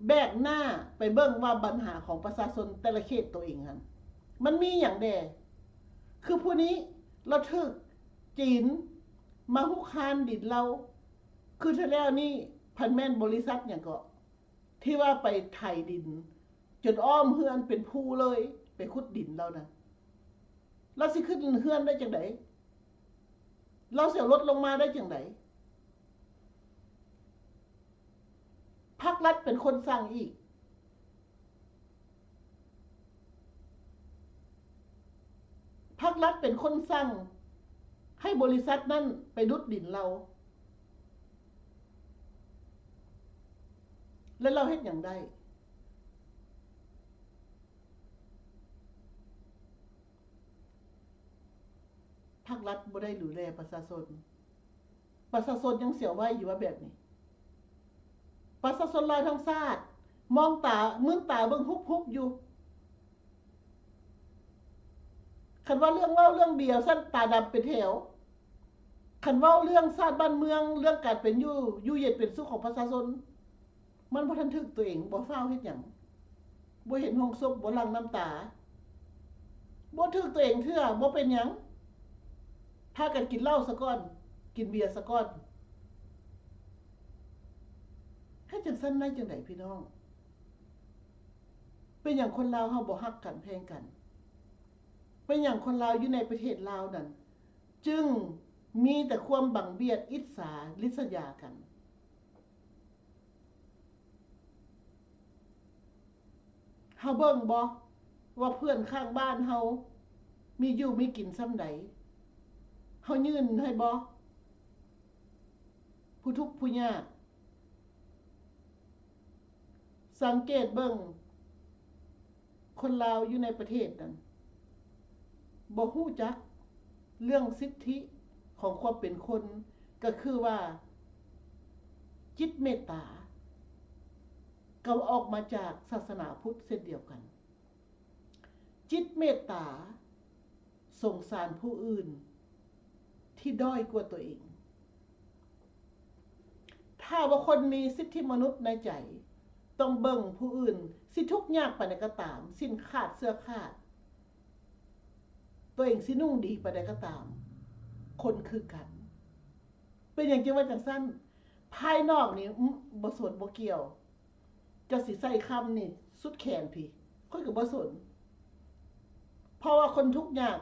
แบกหน้าไปเบิ่งว่าปัญหาของประชาชนแต่ละเขตตัวเองนั้นมันมีอย่างแดคือผู้นี้เราถึกจีนมาหุกคานดินเราคือถ้าแล้วนี่พันแม่นบริษัทอย่างก็ที่ว่าไปไถดินจนอ้อมเฮือนเป็นภูเลยไปขุดดินเรานะเราสิขึ้นเฮือนได้จังไดเราเสียรถลงมาได้จังไดภาครัฐเป็นคนสั่งอีกภาครัฐเป็นคนสั่งให้บริษัทนั้นไปดุดดินเราแล้วเราเฮ็ดอย่างใดภาครัฐบ่ได้ดูแลประชาชนยังเสียไว้อยู่ว่าแบบนี้ประชาชนลายทั้งชาติมองตามึนตาเบิ่งฮุบอยู่คันว่าเรื่องเดียวสั้นตาดำเป็นแถวคันว่าเรื่องชาติบ้านเมืองเรื่องการเป็นอยู่เย็นเป็นสุขของประชาชนมันบ่ทันถึกตัวเองบ่ฟ้าวเฮ็ดหยังบ่เห็นห้องศพบ่หลั่งน้ำตาบ่ถึกตัวเองเทื่อบ่เป็นหยังพากันกินเหล้าซะก่อนกินเบียร์ซะก่อนให้จังซั่นได้จังได๋พี่น้องเป็นหยังคนลาวเฮาบ่ฮักกันแพงกันเป็นหยังคนลาวอยู่ในประเทศลาวนั่นจึงมีแต่ความบังเบียดอิจฉาริษยากันเฮาเบิ่งบ่ว่าเพื่อนข้างบ้านเฮามีอยู่มีกินส่ำใดเฮายื่นให้บ่ผู้ทุกข์ผู้ยากสังเกตเบิ่งคนลาวอยู่ในประเทศนั้นบ่ฮู้จักเรื่องสิทธิของความเป็นคนก็คือว่าจิตเมตตาก็ออกมาจากศาสนาพุทธเช่นเดียวกันจิตเมตตาสงสารผู้อื่นที่ด้อยกว่าตัวเองถ้าว่าคนมีสิทธิมนุษย์ในใจต้องเบิ่งผู้อื่นสิทุกข์ยากปานใดก็ตามสิ้นขาดเสื้อขาดตัวเองสินุ่งดีปานใดก็ตามคนคือกันเป็นอย่างที่ว่าจังซั่นภายนอกนี่บ่สนบ่เกี่ยวจะสิใส่คำนี่สุดแขนพี่คนก็บ่สนเพราะว่าคนทุกข์ยาก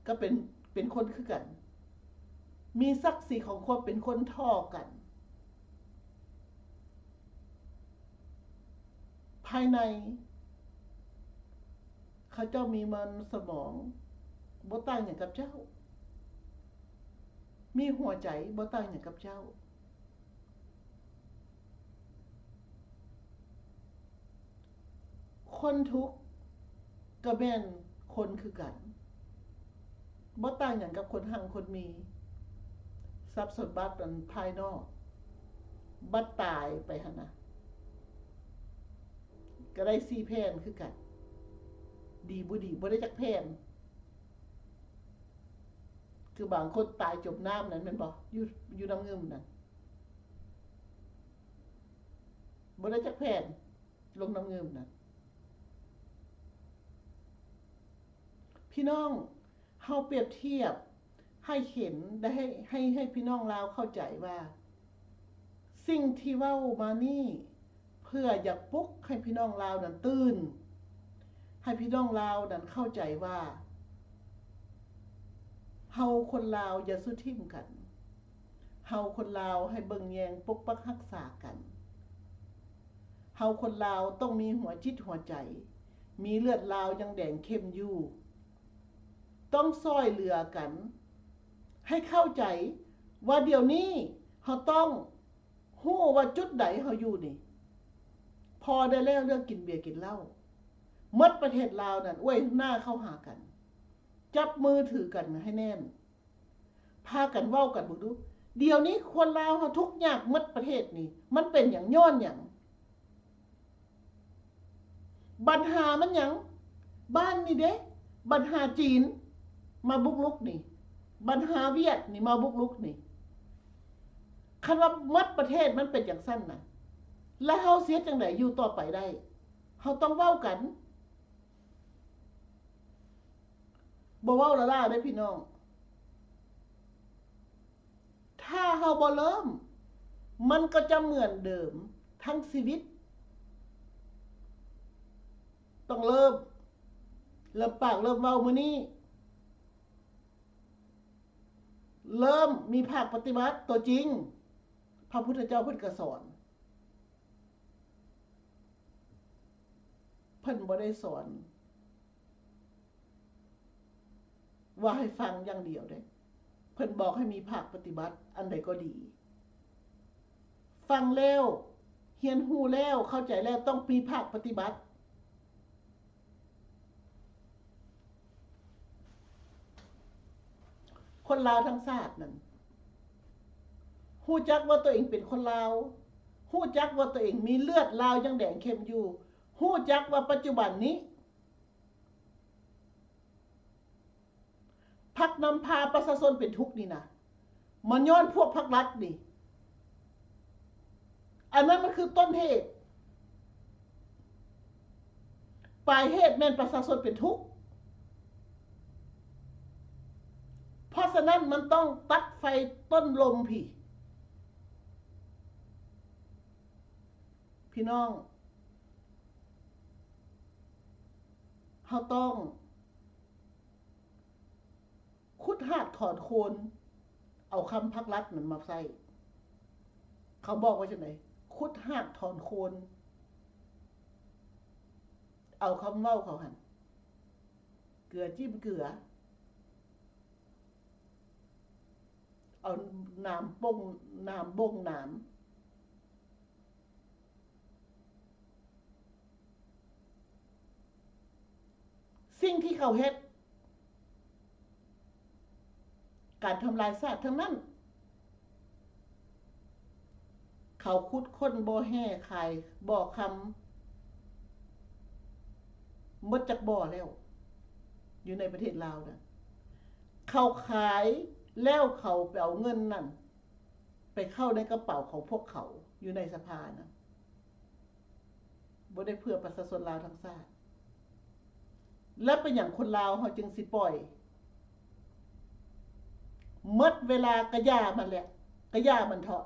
ก็เป็นคนคือกันมีศักดิ์ศรีของความเป็นคนเท่ากันภายในเขาเจ้ามีมันสมองบ่ต่างหยังกับเจ้ามีหัวใจบ่ต่างหยังกับเจ้าคนทุกข์ก็แม่นคนคือกันบ่ต่างหยังกับคนหังคนมีทรัพย์สมบัติอันภายนอกบัดตายไปหั่นน่ะก็ได้4แผ่นคือกันดีบ่ดีบ่ได้จักแผ่นคือบางคนตายจมน้ำนั่นแม่นบ่อยู่น้ำเงิมนั่นบ่ได้จักแผ่นลงน้ำเงิมนั่นพี่น้องเฮาเปรียบเทียบให้เห็นได้ให้พี่น้องลาวเข้าใจว่าสิ่งที่เว้ามานี่ เพื่ออยากปลุกให้พี่น้องลาวนั้นตื่นให้พี่น้องลาวนั้นเข้าใจว่าเฮาคนลาวอย่าสู้ทิ่มกันเฮาคนลาวให้เบิ่งแยงปกปักรักษากันเฮาคนลาวต้องมีหัวจิตหัวใจมีเลือดลาวยังแดงเข้มอยู่ต้องซ้อยเหลือกันให้เข้าใจว่าเดี๋ยวนี้เฮาต้องฮู้ว่าจุดใดเฮาอยู่นี่พอได้แล้วเรื่องกินเบียร์กินเหล้าหมดประเทศลาวนั่นอ้วยหน้าเข้าหากันจับมือถือกันให้แน่นพากันเว้ากันบ่ดูเดี๋ยวนี้คนลาวเฮาทุกข์ยากหมดประเทศนี่มันเป็นหยังย้อนหยังปัญหามันหยังบ้านนี่เด้ปัญหาจีนมาบุกรุกนี่ปัญหาเวียดนี่มาบุกรุกนี่คันว่าหมดประเทศมันเป็นอย่างสั้นน่ะแล้วเฮาเสียจังได๋อยู่ต่อไปได้เฮาต้องเว้ากันบ่เว้าละล่าเด้อพี่น้องถ้าเฮาบ่เริ่มมันก็จะเหมือนเดิมทั้งชีวิตต้องเริ่มปากเริ่มเว้ามื้อนี้เริ่มมีภาคปฏิบัติตัวจริงพระพุทธเจ้าเพิ่นก็สอนเพิ่นบ่ได้สอนว่าให้ฟังอย่างเดียวเด้เพิ่นบอกให้มีภาคปฏิบัติอันใดก็ดีฟังแล้วเรียนรู้แล้วเข้าใจแล้วต้องมีภาคปฏิบัติคนลาวทั้งชาตินั่นฮู้จักว่าตัวเองเป็นคนลาวฮู้จักว่าตัวเองมีเลือดลาวยังแดงเข้มอยู่ฮู้จักว่าปัจจุบันนี้พรรคนำพาประชาชนเป็นทุกข์นี่นะมันย้อนพวกพรรครัฐนี่อันนั้นมันคือต้นเหตุปลายเหตุแม่นประชาชนเป็นทุกข์เพราะฉะนั้นมันต้องตัดไฟต้นลมพี่น้องเฮาต้องขุดหากถอนโคนเอาคำพรรครัฐนั่นมาใส่เขาบอกว่าจังได๋ขุดหากถอนโคนเอาคำเว้าเขาหั่นเกลือจิ้มเกลือเอาน้ำบ่งน้ำสิ่งที่เขาเฮ็ดการทำลายชาติทั้งนั้นเขาคุดค้นบ่อแห่ขายบ่อคำหมดจากบ่อแล้วอยู่ในประเทศลาวนะเขาขายแล้วเขาไปเอาเงินนั่นไปเข้าในกระเป๋าของพวกเขาอยู่ในสภานะบ่ได้เพื่อประชาชนลาวทั้งชาติและเป็นอย่างคนลาวเฮาจึงสิปล่อยหมดเวลากะย่ามันแหละกะย่ามันเถาะ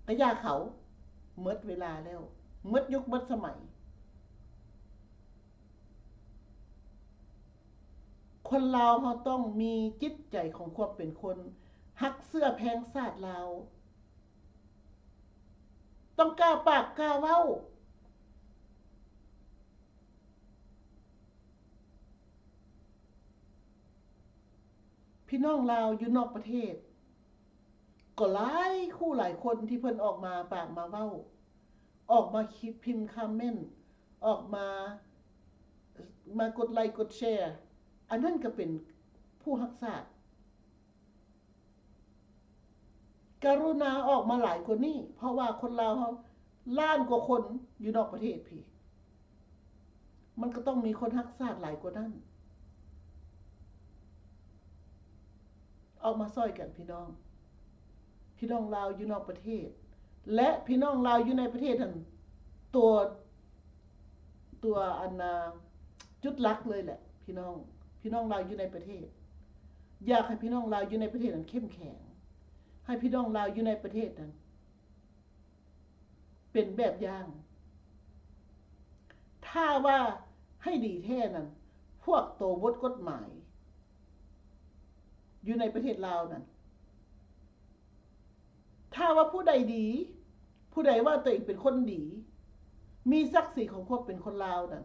กะย่าเขาหมดเวลาแล้วหมดยุคหมดสมัยคนลาวเฮาต้องมีจิตใจของความเป็นคนฮักเสื้อแพงชาติลาวต้องกล้าปากกล้าเว้าพี่น้องลาวอยู่นอกประเทศก็หลายคู่หลายคนที่เพิ่นออกมาปากมาเว้าออกมาคิดพิมพ์คอมเมนต์ออกมากดไลค์กดแชร์อันนั้นก็เป็นผู้รักษากรุณาออกมาหลายกว่านี้เพราะว่าคนลาวเฮาล้านกว่าคนอยู่นอกประเทศพี่มันก็ต้องมีคนรักษาหลายกว่านั้นออกมาช่วยกันพี่น้องลาวอยู่นอกประเทศและพี่น้องลาวอยู่ในประเทศนั่นตัวอันจุดหลักเลยแหละพี่น้องลาวอยู่ในประเทศอยากให้พี่น้องลาวอยู่ในประเทศนั้นเข้มแข็งให้พี่น้องลาวอยู่ในประเทศนั้นเป็นแบบอย่าง ถ้าว่าให้ดีแท้นั้นพวกโตบทกฎหมายอยู่ในประเทศลาวนั้นถ้าว่าผู้ใดดีผู้ใดว่าตัวเองเป็นคนดีมีศักดิ์ศรีของความเป็นคนลาวนั้น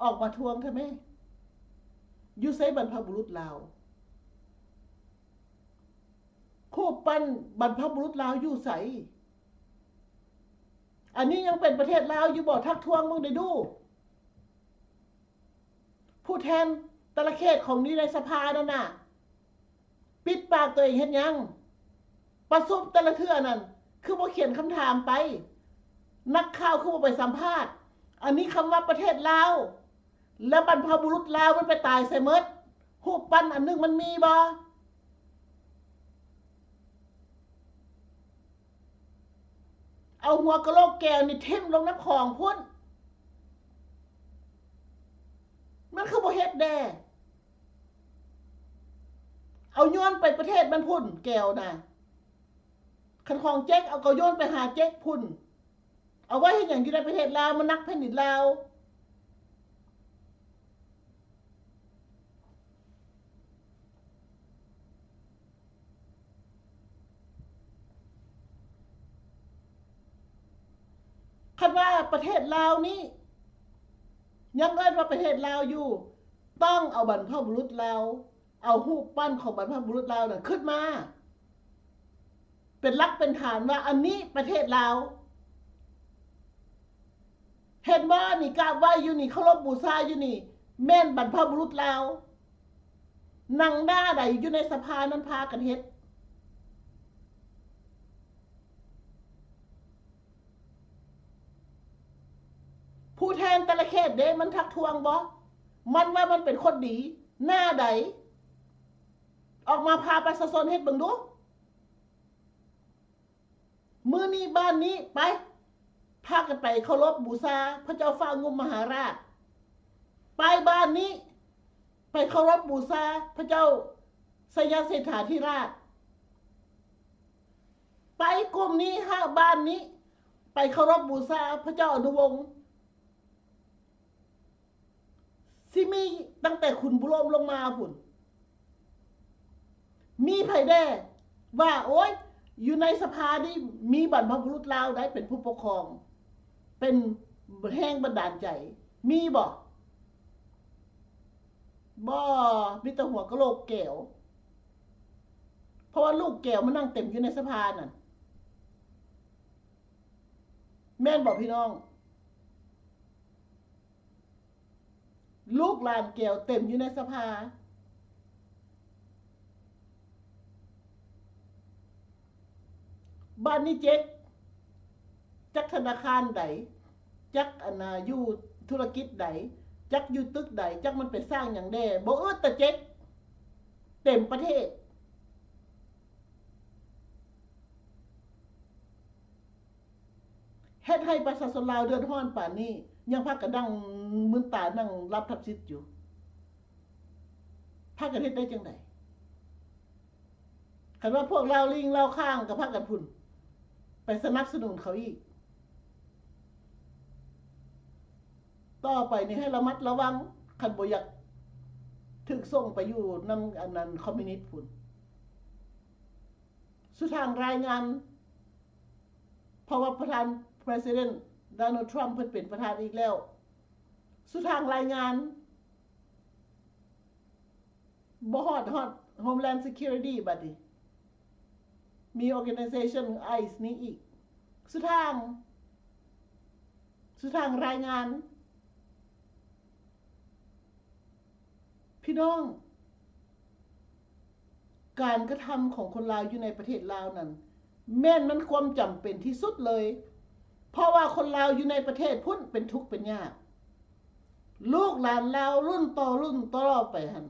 ออกมาทวงใช่ไหมอยู่ไสบรรพบุรุษลาวคู่ปั้นบรรพบุรุษลาวอยู่ไสอันนี้ยังเป็นประเทศลาวอยู่บ่ทักทวงมึงได้ดูผู้แทนแต่ละเขตของนี้ในสภานั่นน่ะปิดปากตัวเองเฮ็ดยังประสบแต่ละเทื่อนั่นคือบ่เขียนคำถามไปนักข่าวคือบ่ไปสัมภาษณ์อันนี้คำว่าประเทศลาวแล้วบรรพบุรุษลาวมันไปตายใส่หมดรูปปั้นอันนึงมันมีบ่เอาหัวกะโหลกแก้วนี่ทิ่มลงน้ำคลองพุ่นมันคือบ่เฮ็ดแด่เอาโยนไปประเทศมันพุ่นแก้วน่ะคันของเจ๊กเอาก็โยนไปหาเจ๊กพุ่นเอาไว้ให้อย่างอยู่ในประเทศลาวมันนักแผ่นดินลาวคันว่าประเทศลาวนี้ยังเอิ้นว่าประเทศลาวอยู่ต้องเอาบรรพบุรุษลาวเอารูปปั้นของบรรพบุรุษลาวน่ะขึ้นมาเป็นหลักเป็นฐานว่าอันนี้ประเทศลาวเห็นว่านี่กราบไหว้อยู่นี่เคารพบูชาอยู่นี่แม่นบรรพบุรุษลาวนั่งหน้าใดอยู่ในสภานั้นพากันเฮ็ดผู้แทนแต่ละเขตเด้มันทักทวงบ่มันว่ามันเป็นคนดีหน้าใดออกมาพาประชาชนเฮ็ดเบิ่งดูมื้อนี้บ้านนี้ไปพากันไปเคารพบูชาพระเจ้าฟ้างุ่มมหาราชไปบ้านนี้ไปเคารพบูชาพระเจ้าสยามเศรษฐาธิราชไปกลุ่มนี้บ้านนี้ไปเคารพบูชาพระเจ้าอนุวงศ์สิมีตั้งแต่ขุนบุโรมลงมาพุ่นมีไผแด่ว่าโอ๊ยอยู่ในสภานี่มีบรรพบุรุษลาวได้เป็นผู้ปกครองเป็นแห่งบันดาลใจมีบ่มีแต่หัวกะโหลกแก้วเพราะว่าลูกแก้วมันนั่งเต็มอยู่ในสภานั่นแม่นบอกพี่น้องลูกหลานแก้วเต็มอยู่ในสภาบ้านนี้เจ๊กจักธนาคารใดจักอยู่ธุรกิจใดจักอยู่ตึกใดจักมันไปสร้างอย่างแด่บ่แต่เจ๊กเต็มประเทศเฮ็ดให้ประชาชนลาวเดือดร้อนป่านนี้ยังพากันนั่งมึนตานั่งรับทับซิดอยู่พากันเฮ็ดได้จังได๋คันว่าพวกเราลิงเราข้างกับพากันพุ่นไปสนับสนุนเขาอีกต่อไปนี่ให้ระมัดระวังคันบ่อยากถึกส่งไปอยู่นำอันนั้นคอมมิวนิสต์พุ่นสุทางรายงานเพราะว่าประธาน President Donald Trump เพิ่นเป็นประธานอีกแล้วสุทางรายงานบ่ฮอด Homeland Security บัดนี้มี organization ICE นี้อีกสุทางรายงานพี่น้องการกระทำของคนลาวอยู่ในประเทศลาวนั้นแม่นมันความจำเป็นที่สุดเลยเพราะว่าคนลาวอยู่ในประเทศพุ่นเป็นทุกข์เป็นยากลูกหลานลาวรุ่นต่อรุ่นต่อไปหั่น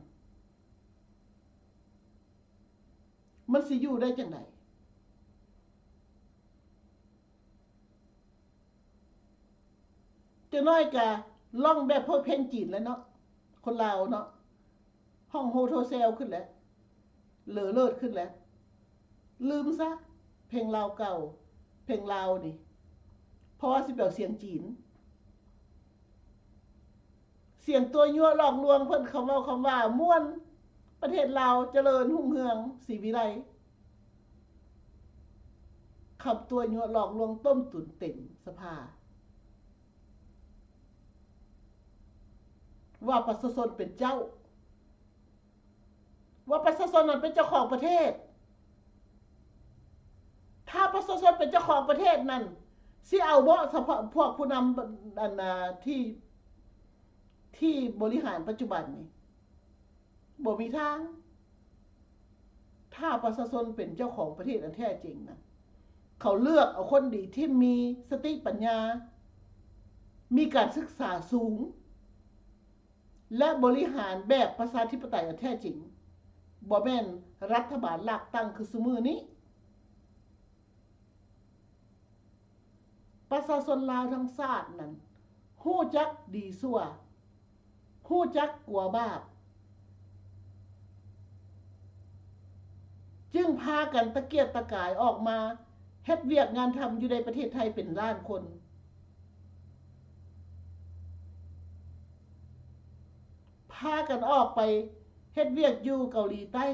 มันสิอยู่ได้จังได๋จะน้อยกะล่องแบบพวกเพลงจีนแล้วเนาะคนลาวเนาะห้องโฮเทลขึ้นแล้วเหลือเลิศขึ้นแล้วลืมซะเพลงลาวเก่าเพลงลาวนี่เพราะว่าสิเปียวเสียงจีน เสียงตัวยั่วหลอกลวงเพิ่นคำเว้าคำว่าม่วนประเทศลาวเจริญรุ่งเรืองศรีวิไลคำตัวยั่วหลอกลวงต้มตุ๋นเต็มสภาว่าประชาชนเป็นเจ้าว่าประชาชนนั้นเป็นเจ้าของประเทศถ้าประชาชนเป็นเจ้าของประเทศนั้นสิเอาบ่เฉพาะพวกผู้นำอันที่บริหารปัจจุบันนี่บ่มีทางถ้าประชาชนเป็นเจ้าของประเทศอันแท้จริงนะเขาเลือกเอาคนดีที่มีสติปัญญามีการศึกษาสูงและบริหารแบบประชาธิปไตยอันแท้จริงบ่แม่นรัฐบาลลากตั้งคือซุมื้อนี้ประชาชนลาวทั้งชาตินั้นฮู้จักดีซั่วฮู้จักกลัวบาปจึงพากันตะเกียกตะกายออกมาเฮ็ดเวียกงานทำอยู่ในประเทศไทยเป็นล้านคนพากันออกไปเฮ็ดเวียกอยู่เกาหลีใต้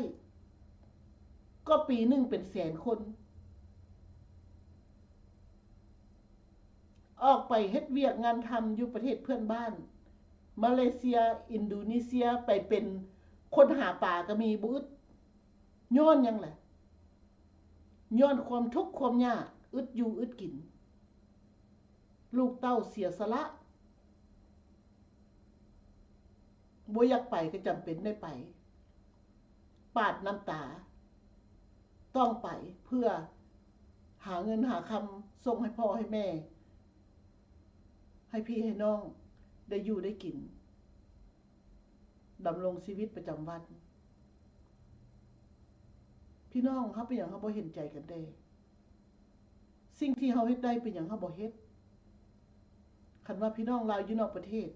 ก็ปีหนึ่งเป็นแสนคนออกไปเฮ็ดเวียกงานทำอยู่ประเทศเพื่อนบ้านมาเลเซียอินโดนีเซียไปเป็นคนหาปลาก็มีบุอึดย้อนยังแหละย้อนความทุกข์ความยากอึดอยู่อึดกินลูกเต้าเสียสละบ่อยากไปก็จำเป็นได้ไปปาดน้ำตาต้องไปเพื่อหาเงินหาคำส่งให้พ่อให้แม่ให้พี่ให้น้องได้อยู่ได้กินดำรงชีวิตประจำวันพี่น้องเฮาเป็นหยังเฮาบ่เห็นใจกันเด้สิ่งที่เฮาเฮ็ดได้เป็นหยังเฮาบ่เฮ็ดคันว่าพี่น้องลาวอยู่นอกประเทศ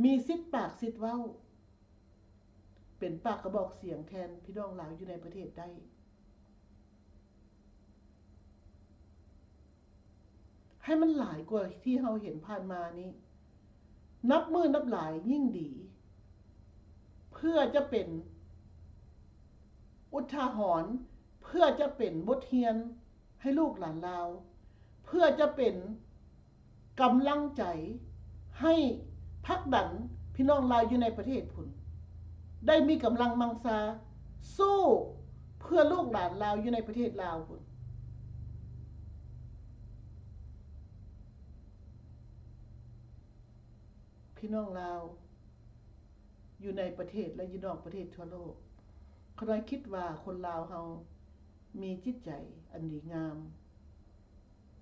มีสิทธิ์ปากสิทธิ์เว้าเป็นปากกระบอกเสียงแทนพี่น้องลาวอยู่ในประเทศได้ให้มันหลายกว่าที่เฮาเห็นผ่านมานี้นับมือนับหลายยิ่งดีเพื่อจะเป็นอุทาหรณ์เพื่อจะเป็นบทเรียนให้ลูกหลานลาวเพื่อจะเป็นกำลังใจให้ผลักดันพี่น้องลาวอยู่ในประเทศพุ่นได้มีกำลังมังสาสู้เพื่อลูกหลานลาวอยู่ในประเทศลาวพุ่นพี่น้องลาวอยู่ในประเทศและอยู่นอกประเทศทั่วโลกเขาได้คิดว่าคนลาวเฮามีจิตใจอันดีงาม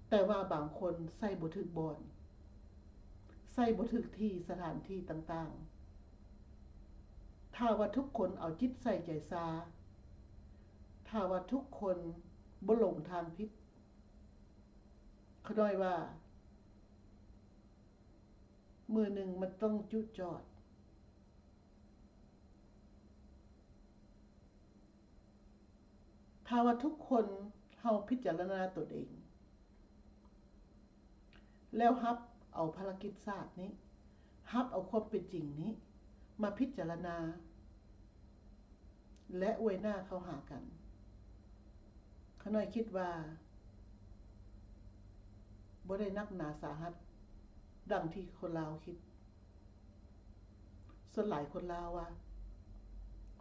แต่ว่าบางคนใส่บ่ถึกบ่อนใส่บ่ถึกที่สถานที่ต่างๆถ้าว่าทุกคนเอาจิตใส่ใจซาถ้าว่าทุกคนบ่หลงทางผิดเขาได้ว่ามือหนึ่งมันต้องจุดจอดถ้าว่าทุกคนเฮาพิจารณาตนเองแล้วรับเอาภารกิจศาสตร์นี้รับเอาความเป็นจริงนี้มาพิจารณาและอวยหน้าเข้าหากันเขาน้อยคิดว่าบ่ได้นักหนาสาหัสดังที่คนลาวคิดส่วนหลายคนลาวว่า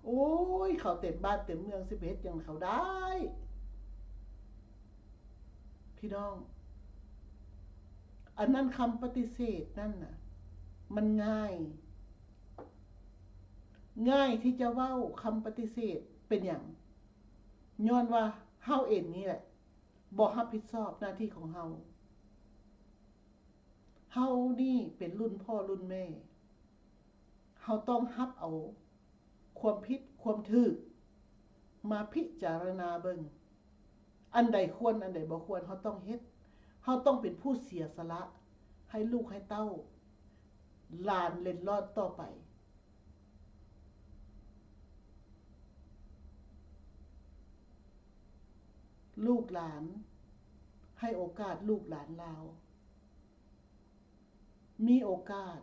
โอ้ยเขาเต็มบ้านเต็มเมืองสิเฮ็ดหยังเขาได้พี่น้องอันนั้นคำปฏิเสธนั่นน่ะมันง่ายที่จะเว้าคำปฏิเสธเป็นหยังย้อนว่าเฮาเองนี่แหละบ่รับผิดชอบหน้าที่ของเฮานี่เป็นรุ่นพ่อรุ่นแม่เฮาต้องรับเอาความผิดความถูกมาพิจารณาเบิ่งอันใดควรอันใดบ่ควรเฮาต้องเฮ็ดเฮาต้องเป็นผู้เสียสละให้ลูกให้เต้าหลานเล็ดลอดต่อไปลูกหลานให้โอกาสลูกหลานลาวมีโอกาส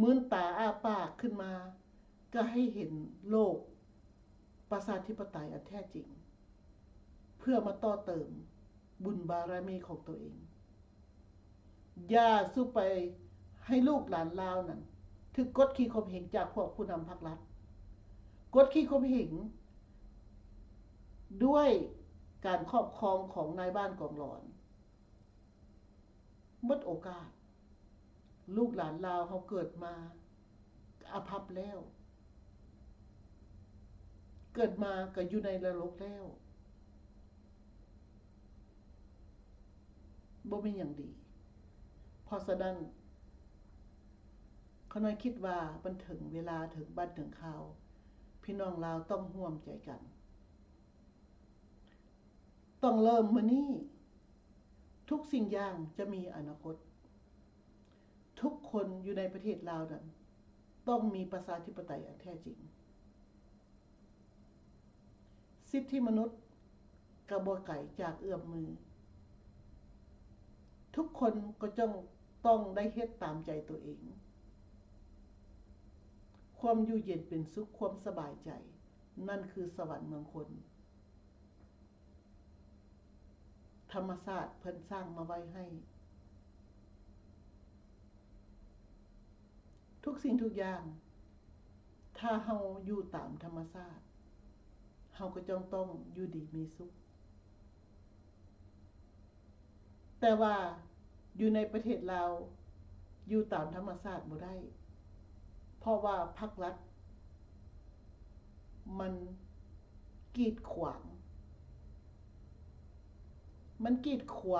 มื้นตาอ้าปากขึ้นมาก็ให้เห็นโลกประชาธิปไตยอันแท้จริงเพื่อมาต่อเติมบุญบารมีของตัวเองอย่าสู้ไปให้ลูกหลานลาวนั่นถึกกดขี่ข่มเหงจากพวกผู้นำพรรครัฐกดขี่ข่มเหงด้วยการครอบครองของนายบ้านกองหลอนหมดโอกาสลูกหลานลาวเขาเกิดมาอาภัพแล้วเกิดมาก็อยู่ในนรกแล้วบ่มีอย่างดีเพราะฉะนั้นเขาน้อยคิดว่ามันถึงเวลาถึงบ้านถึงข่าวพี่น้องลาวต้องร่วมใจกันต้องเริ่มมื้อนี้ทุกสิ่งอย่างจะมีอนาคตทุกคนอยู่ในประเทศลาวนั้นต้องมีประชาธิปไตยอันแท้จริงสิทธิมนุษย์กระบวนไก่จากเอื้อมมือทุกคนก็ต้องได้เฮ็ดตามใจตัวเองความอยู่เย็นเป็นสุขความสบายใจนั่นคือสวรรค์เมืองคนธรรมชาติเพิ่นสร้างมาไว้ให้ทุกสิ่งทุกอย่างถ้าเฮาอยู่ตามธรรมชาติเฮาก็ต้องอยู่ดีมีสุขแต่ว่าอยู่ในประเทศลาวอยู่ตามธรรมชาติบ่ได้เพราะว่าพรรครัฐมันกีดขวา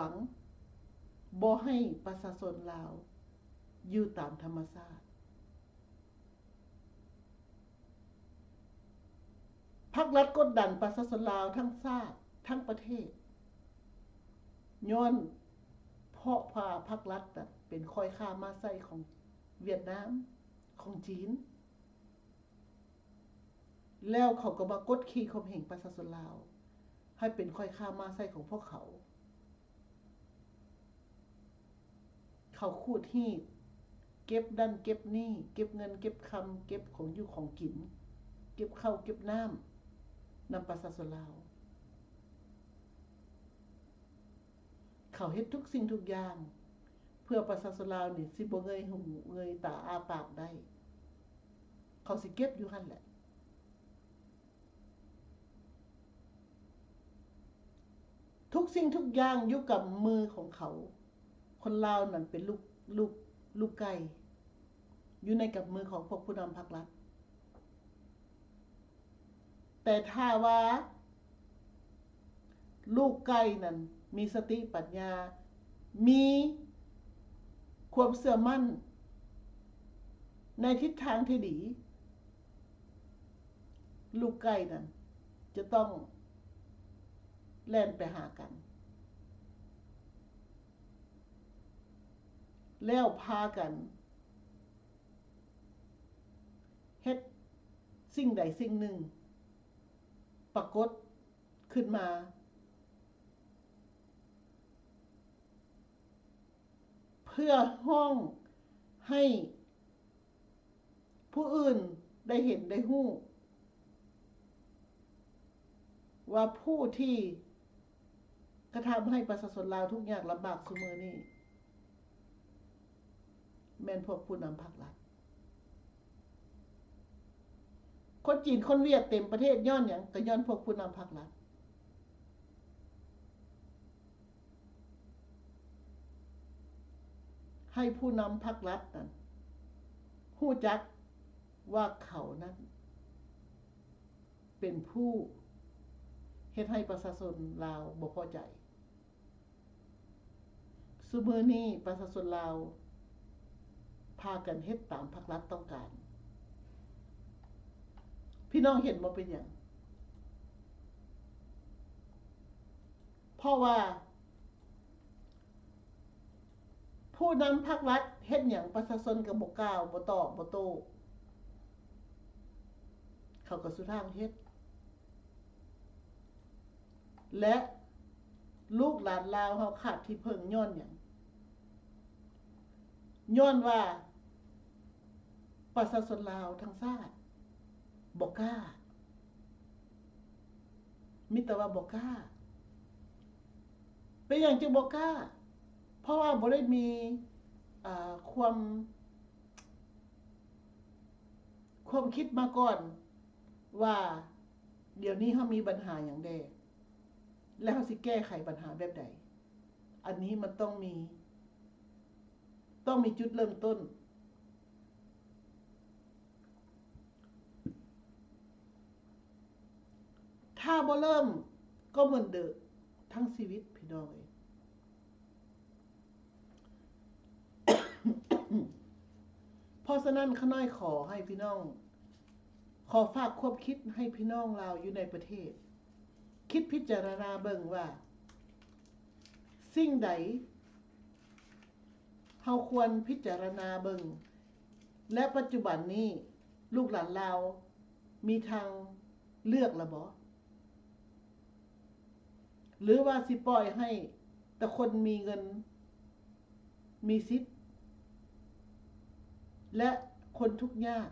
งบ่ให้ประชาชนลาวอยู่ตามธรรมชาติพรรครัฐกดดันประชาชนลาวทั้งชาติทั้งประเทศย้อนเพราะว่าพรรครัฐเป็นค่อยค่ามาไส้ของเวียดนามของจีนแล้วเขาก็มากดขี่ข่มเหงประชาชนลาวให้เป็นค่อยค่ามาไส้ของพวกเขาคูดฮีดเก็บดันเก็บนี่เก็บเงินเก็บคำเก็บของอยู่ของกินเก็บข้าวเก็บน้ำนำประชาชนลาวเขาเฮ็ดทุกสิ่งทุกอย่างเพื่อประชาชนลาวนี่สิบ่เงยหูเงยตาอ้าปากได้เขาสิเก็บอยู่หั่นแหละทุกสิ่งทุกอย่างอยู่กับมือของเขาคนลาวนั่นเป็นลูกไก่อยู่ในกับมือของพวกผู้นำพรรครัฐแต่ถ้าว่าลูกไก่นั่นมีสติปัญญามีความเชื่อมั่นในทิศทางที่ดีลูกไก่นั่นจะต้องแล่นไปหากันแล้วพากันเฮ็ดสิ่งใดสิ่งหนึ่งปรากฏขึ้นมาเพื่อห้องให้ผู้อื่นได้เห็นได้ฮู้ว่าผู้ที่กระทำให้ประชาชนลาวทุกอย่างลำบากซุมื้อนี้แม่นพวกผู้นำพรรครัฐคนจีนคนเวียดเต็มประเทศย้อนหยังก็ย้อนพวกผู้นำพรรครัฐให้ผู้นำพรรครัฐนั้นฮู้จักว่าเขานั้นเป็นผู้เฮ็ดให้ประชาชนลาวบ่พอใจซุมื้อนี้ประชาชนลาวพากันเฮ็ดตามพรรครัฐต้องการพี่น้องเห็นบ่เป็นหยังเพราะว่าผู้นำพรรครัฐเฮ็ดหยังประชาชนก็บ่กล้าบ่ตอบบ่โต้เขาก็สุทางเฮ็ดและลูกหลานลาวเฮาขาดที่พึ่งย้อนหยังย้อนว่า ประชาชนลาวทั้งชาติบ่กล้ามิแต่ว่าบ่กล้าเป็นอย่างจึงบ่กล้าเพราะว่าบ่ได้มีความคิดมาก่อนว่าเดี๋ยวนี้เฮามีปัญหาอย่างใดแล้วเฮาสิแก้ไขปัญหาแบบใดอันนี้มันต้องมีจุดเริ่มต้นถ้าบ่เริ่มก็เหมือนเดิมทั้งชีวิตพี่น้องเพราะฉะนั้นข้าน้อยขอให้พี่น้องขอฝากความคิดให้พี่น้องลาวอยู่ในประเทศคิดพิจารณาเบิ่งว่าสิ่งใดเฮาควรพิจารณาเบิ่งและปัจจุบันนี้ลูกหลานลาวมีทางเลือกละบ่หรือว่าสิปล่อยให้แต่คนมีเงินมีสิทธิ์และคนทุกข์ยาก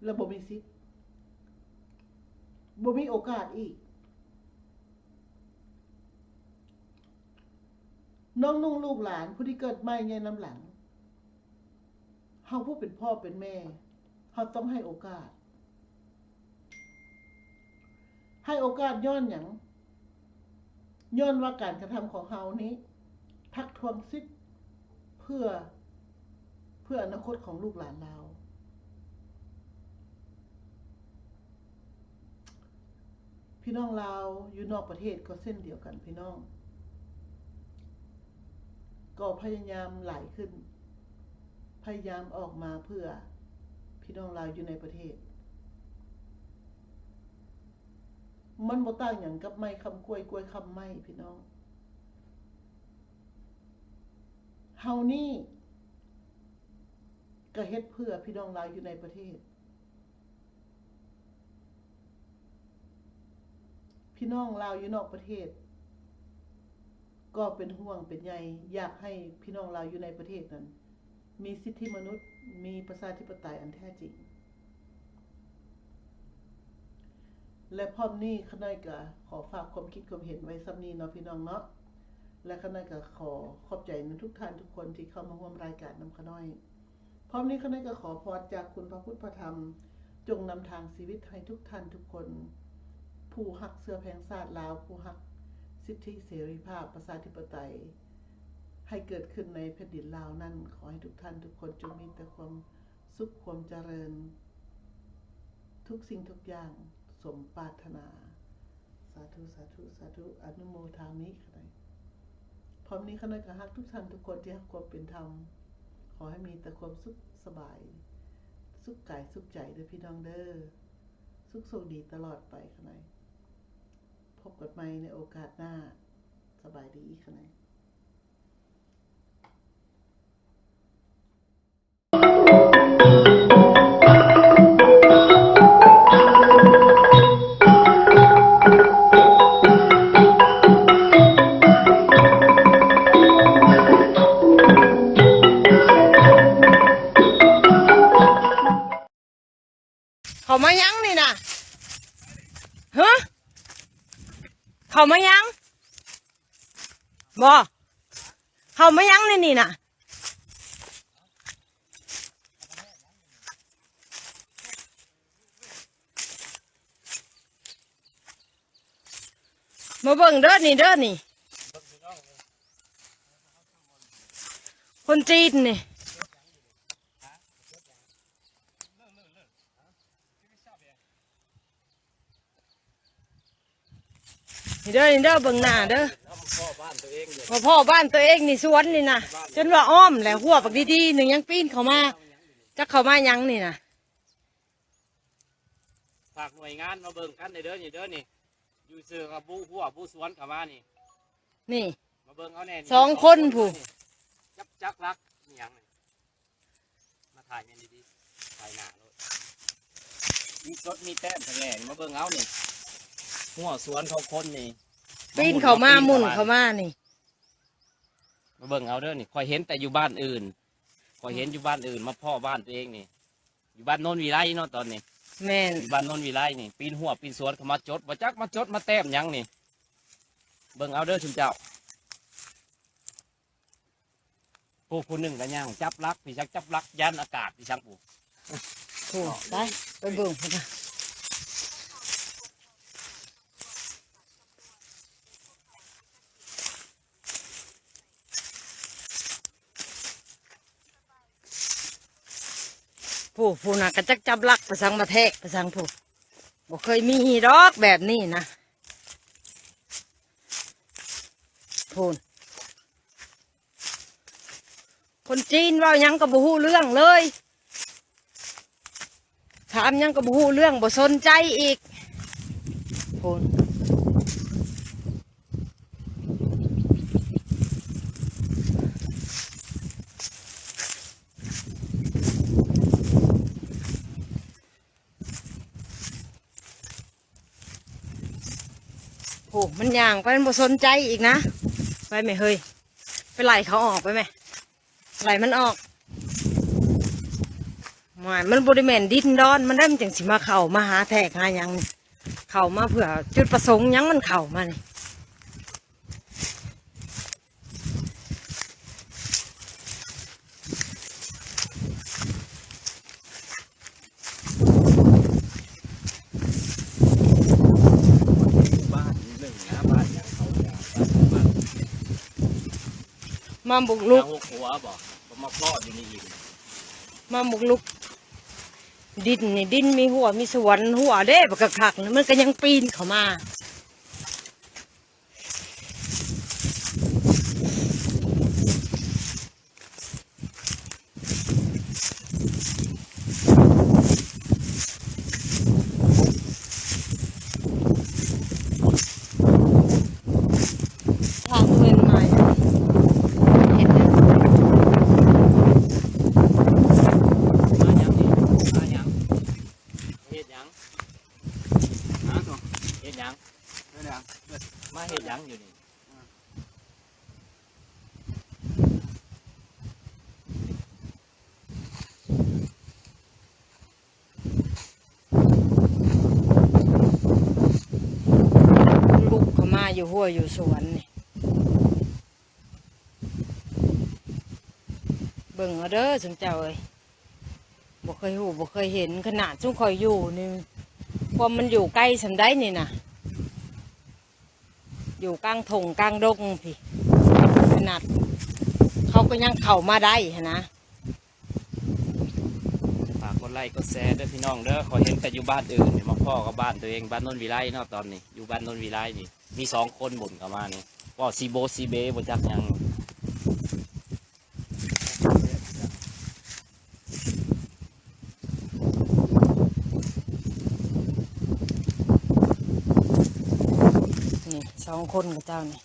และบ่มีสิทธิ์บ่มีโอกาสอีกน้องนุ่งลูกหลานผู้ที่เกิดใหม่ในน้ำหลังเฮาผู้เป็นพ่อเป็นแม่เฮาต้องให้โอกาสย้อนหยังย้อนว่าการกระทำของเฮานี้ทักท้วงสิทธิ์เพื่ออนาคตของลูกหลานเราพี่น้องลาวอยู่นอกประเทศก็เส้นเดียวกันพี่น้องก็พยายามไหลขึ้นพยายามออกมาเพื่อพี่น้องลาวอยู่ในประเทศมันบ่ต่างหยังกับไม้คำกล้วยคำไม้พี่น้องเฮานี่ก็เฮ็ดเพื่อพี่น้องลาวอยู่ในประเทศพี่น้องลาวอยู่นอกประเทศก็เป็นห่วงเป็นใยอยากให้พี่น้องลาวอยู่ในประเทศนั้นมีสิทธิมนุษย์มีประชาธิปไตยอันแท้จริงและพร้อมนี้ข้าน้อยก็ขอฝากความคิดความเห็นไว้ซ้ำนี้เนาะพี่น้องเนาะและข้าน้อยก็ขอขอบใจทุกท่านทุกคนที่เข้ามาร่วมรายการนำข้าน้อยพร้อมนี้ข้าน้อยก็ขอพรจากคุณพระพุทธพระธรรมจงนำทางชีวิตให้ทุกท่านทุกคนผู้ฮักเสื้อแพงชาติลาวผู้ฮักสิทธิเสรีภาพประชาธิปไตยให้เกิดขึ้นในแผ่นดินลาวนั้นขอให้ทุกท่านทุกคนจงมีแต่ความสุขความเจริญทุกสิ่งทุกอย่างสมปรารถนาสาธุสาธุสาธุอนุโมทามิค่ะพร้อมนี้ข้าน้อยก็ฮักทุกท่านทุกคนที่ฮักความเป็นธรรมขอให้มีแต่ความสุขสบายสุขกายสุขใจเด้อพี่น้องเด้อสุขโชคดีตลอดไปค่ะน้อยพบกันใหม่ในโอกาสหน้าสบายดีค่ะน้อยเขามายังนี่นะฮะเขามายังบ่เขามายังนี่นะมาเบิ่งเด้อนี่คนจีนนี่เด้อเบิ่งหน้าเด้อมาพ่อบ้านตัวเองนี่สวนนี่นะจนว่าอ้อมแหละหัวปักดีๆหนึ่งยังปีนเขามาจะเข้ามายังนี่นะฝากหน่วยงานมาเบิ่งกันเด้อนี่อยู่เสือกับผู้สวนเข้ามานี่มาเบิ่งเอาแน่สองคนผู้จักรักอย่างมาถ่ายเนี่ยดีๆถ่ายหน้าเลยมีสดมีแต้มทั้งแง่มาเบิ่งเอานี่หัวสวนของคนนี่ปีนเขามามุ่นเขามานี่มาเบิ่งเอาเด้อนี่คอยเห็นแต่อยู่บ้านอื่นคอยเห็นอยู่บ้านอื่นมาพ่อบ้านตัวเองนี่ อยู่บ้านโนนวีไลเนาะตอนนี้ แม่น อยู่บ้านโนนวีไลนี่ปีนหัวปีนสวนเขามาจดบ่จักมาจดมาแต้มหยังนี่เบิ่งเอาเด้อชุมเจ้าผู้หนึ่งกันย่างจับลักพี่ชักจับลักยันอากาศพี่ชักผู้ โอ้ไปเบิ่งพุ่นน่ะผู้น่ะก็จักจับลักไปสังมาแทกไปสังผู้บ่เคยมีดอกแบบนี้นะพูนคนจีนเว่าหยังก็บ่ฮู้เรื่องเลยถามหยังก็บ่ฮู้เรื่องบ่สนใจอีกพูนโอ้มันย่างไปมันบ่สนใจอีกนะไปไหมเฮ้ยไปไล่เขาออกไปไหมไล่มันออกมันบริเวณดินดอนมันได้มันจังสิมาเข่ามาหาแทกหาหยังนี่เข่ามาเผื่อจุดประสงค์หยังมันเข่ามานี่บ้านหนึ่งนะบ้านอย่างเขาอย่างบ้าน มาบุกลุก หัวบอกก็มาคลอดอยู่ในอีก มาบุกลุกดินนี่ดินมีหัวมีสวนหัวเด้บักคักๆมันก็ยังปีนเข้ามาทางเงินใหม่เห็นไหม มาหยังนี่มาหยังเฮ็ดหยังฮะเฮ็ดหยังเฮ็ดหยังมาเฮ็ดหยังอยู่นี่ลูกเขามาอยู่หัวอยู่สวนนี่เบิ่งเอาเด้อสมเจ้าเอ้ยบ่เคยหูบ่เคยเห็นขนาดจุ้งคอยอยู่นี่ความมันอยู่ใกล้สำได้นี่นะอยู่กลางถงกลางดงพี่ขนาดเขาก็ยังเข้ามาได้หั้นนะ ฝากกดไลค์กดแชร์ด้วยพี่น้องเด้อขอเห็นแต่อยู่บ้านอื่นนี่มาพ่อกับบ้านตัวเองบ้านโนนวีไลเนาะตอนนี้อยู่บ้านโนนวีไลนี่มี2 คนบ่นเข้ามานี่พ่อซีโบซีเบบ่จักหยัง นี่2 คนกับเจ้านี่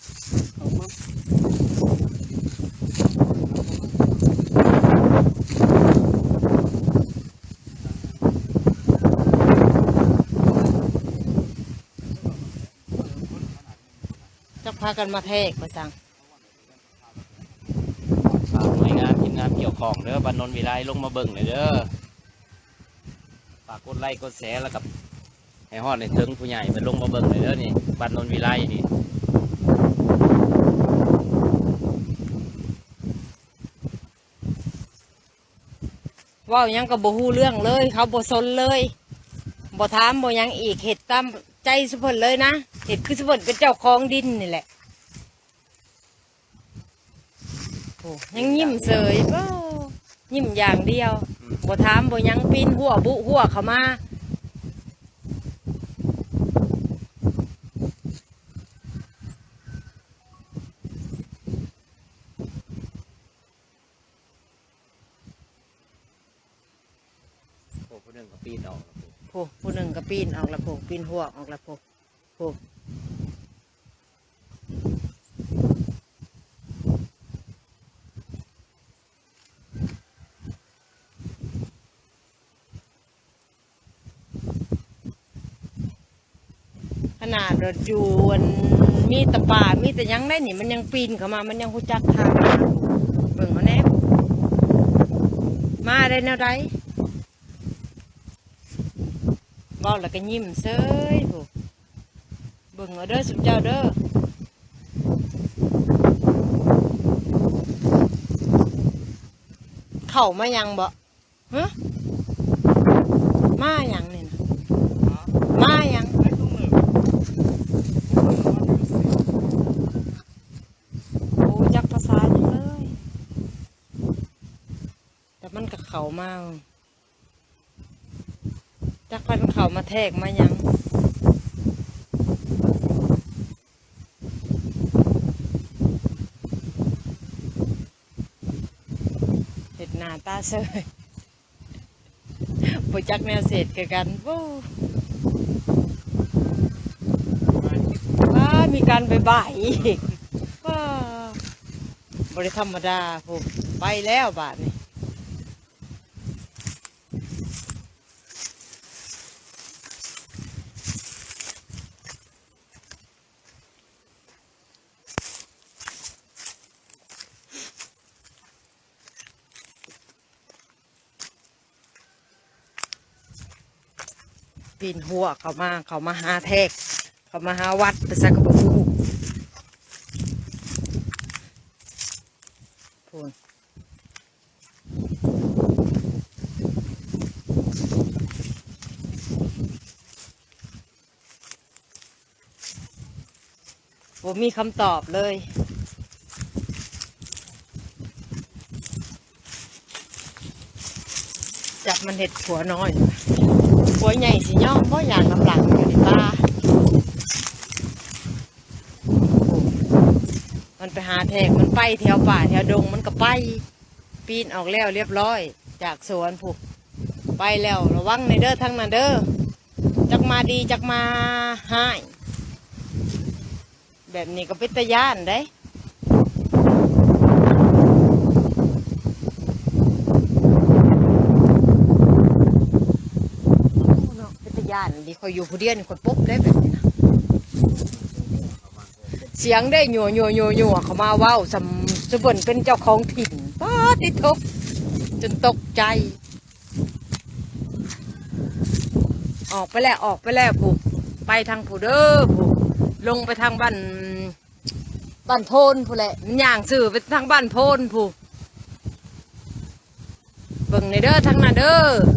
จะพากันมาแทกประสัง ฝากหน่วยงานทีมงานเกี่ยวข้องเด้อบ้านโนนวีไลลงมาเบิ่งเลยเด้อฝากกดไลค์กดแชร์แล้วกับให้ฮอดในถึงผู้ใหญ่ไปลงมาเบิ่งเลยเด้อนี่บ้านโนนวีไลนี่ เว่าหยังก็บ่ฮู้เรื่องเลย เขาบ่สนเลยบ่ถามบ่หยังอีกเฮ็ดตามใจสุเพิ่นเลยนะเฮ็ดคือสุเพิ่นเป็นเจ้าของดินนี่แหละโอ้ยังยิ้มเสยบ่ยิ้มอย่างเดียวบ่ถามบ่หยังปีนหัวบุหัวเข้ามาโอ้ผู้หนึ่งก็ปีนออกแล้ว ผู้หนึ่งก็ปีนออกละปีนหัวออกละโอ้ขนาดรถอยู่มีแต่ป่ามีแต่หยังได้นี่มันยังปีนเข้ามามันยังหูจักทางเบิ่งเอาแน่มาได้แนวใด เว้าแล้วก็ยิ้มเซ้ยผู้เบิ่งเอาเด้อสุมเจ้าเด้อเข้ามายังบ่ฮะมายังนี่นะมายังโอ้จักภาษาจังเลยแต่มันก็เข้ามาจักพันเข้ามาแทกมายังเห็ดหน้าตาเสยบ่จักแนวเศษคือกันโว้ว้ามีการบ่ายอีกว้าบริธรรมดาผมไปแล้วบาทนี่ปีนหัวเขามาหาแทกเขามาหาวัดไปสักกระปุกพูนผมมีคำตอบเลยจับมันเห็ดผัวน้อยผัวใหญ่สิย่อมเพราะอย่างน้ำหลังอยู่ในตามันไปหาแทกมันไปแถวป่าแถวดงมันก็ไปปีนออกแล้วเรียบร้อยจากสวนผูกไปแล้วระวังในเด้อทั้งนั้นเด้อจักมาดีจักมาหายแบบนี้ก็เป็นตะย่านได้ดีคอยอยู่ผู้เดียวนี่คอยปุ๊บได้แบบนี้นะเสียงได้หนัวเขามาว้าวสมบูรณ์เป็นเจ้าของถิ่นป้าติดทบจนตกใจออกไปแล้วผู้ไปทางผู้เด้อผู้ลงไปทางบ้านโพนผู้แหละมันย่างสื่อไปทางบ้านโพนผู้เบิ่งในเด้อทางนั้นเด้อ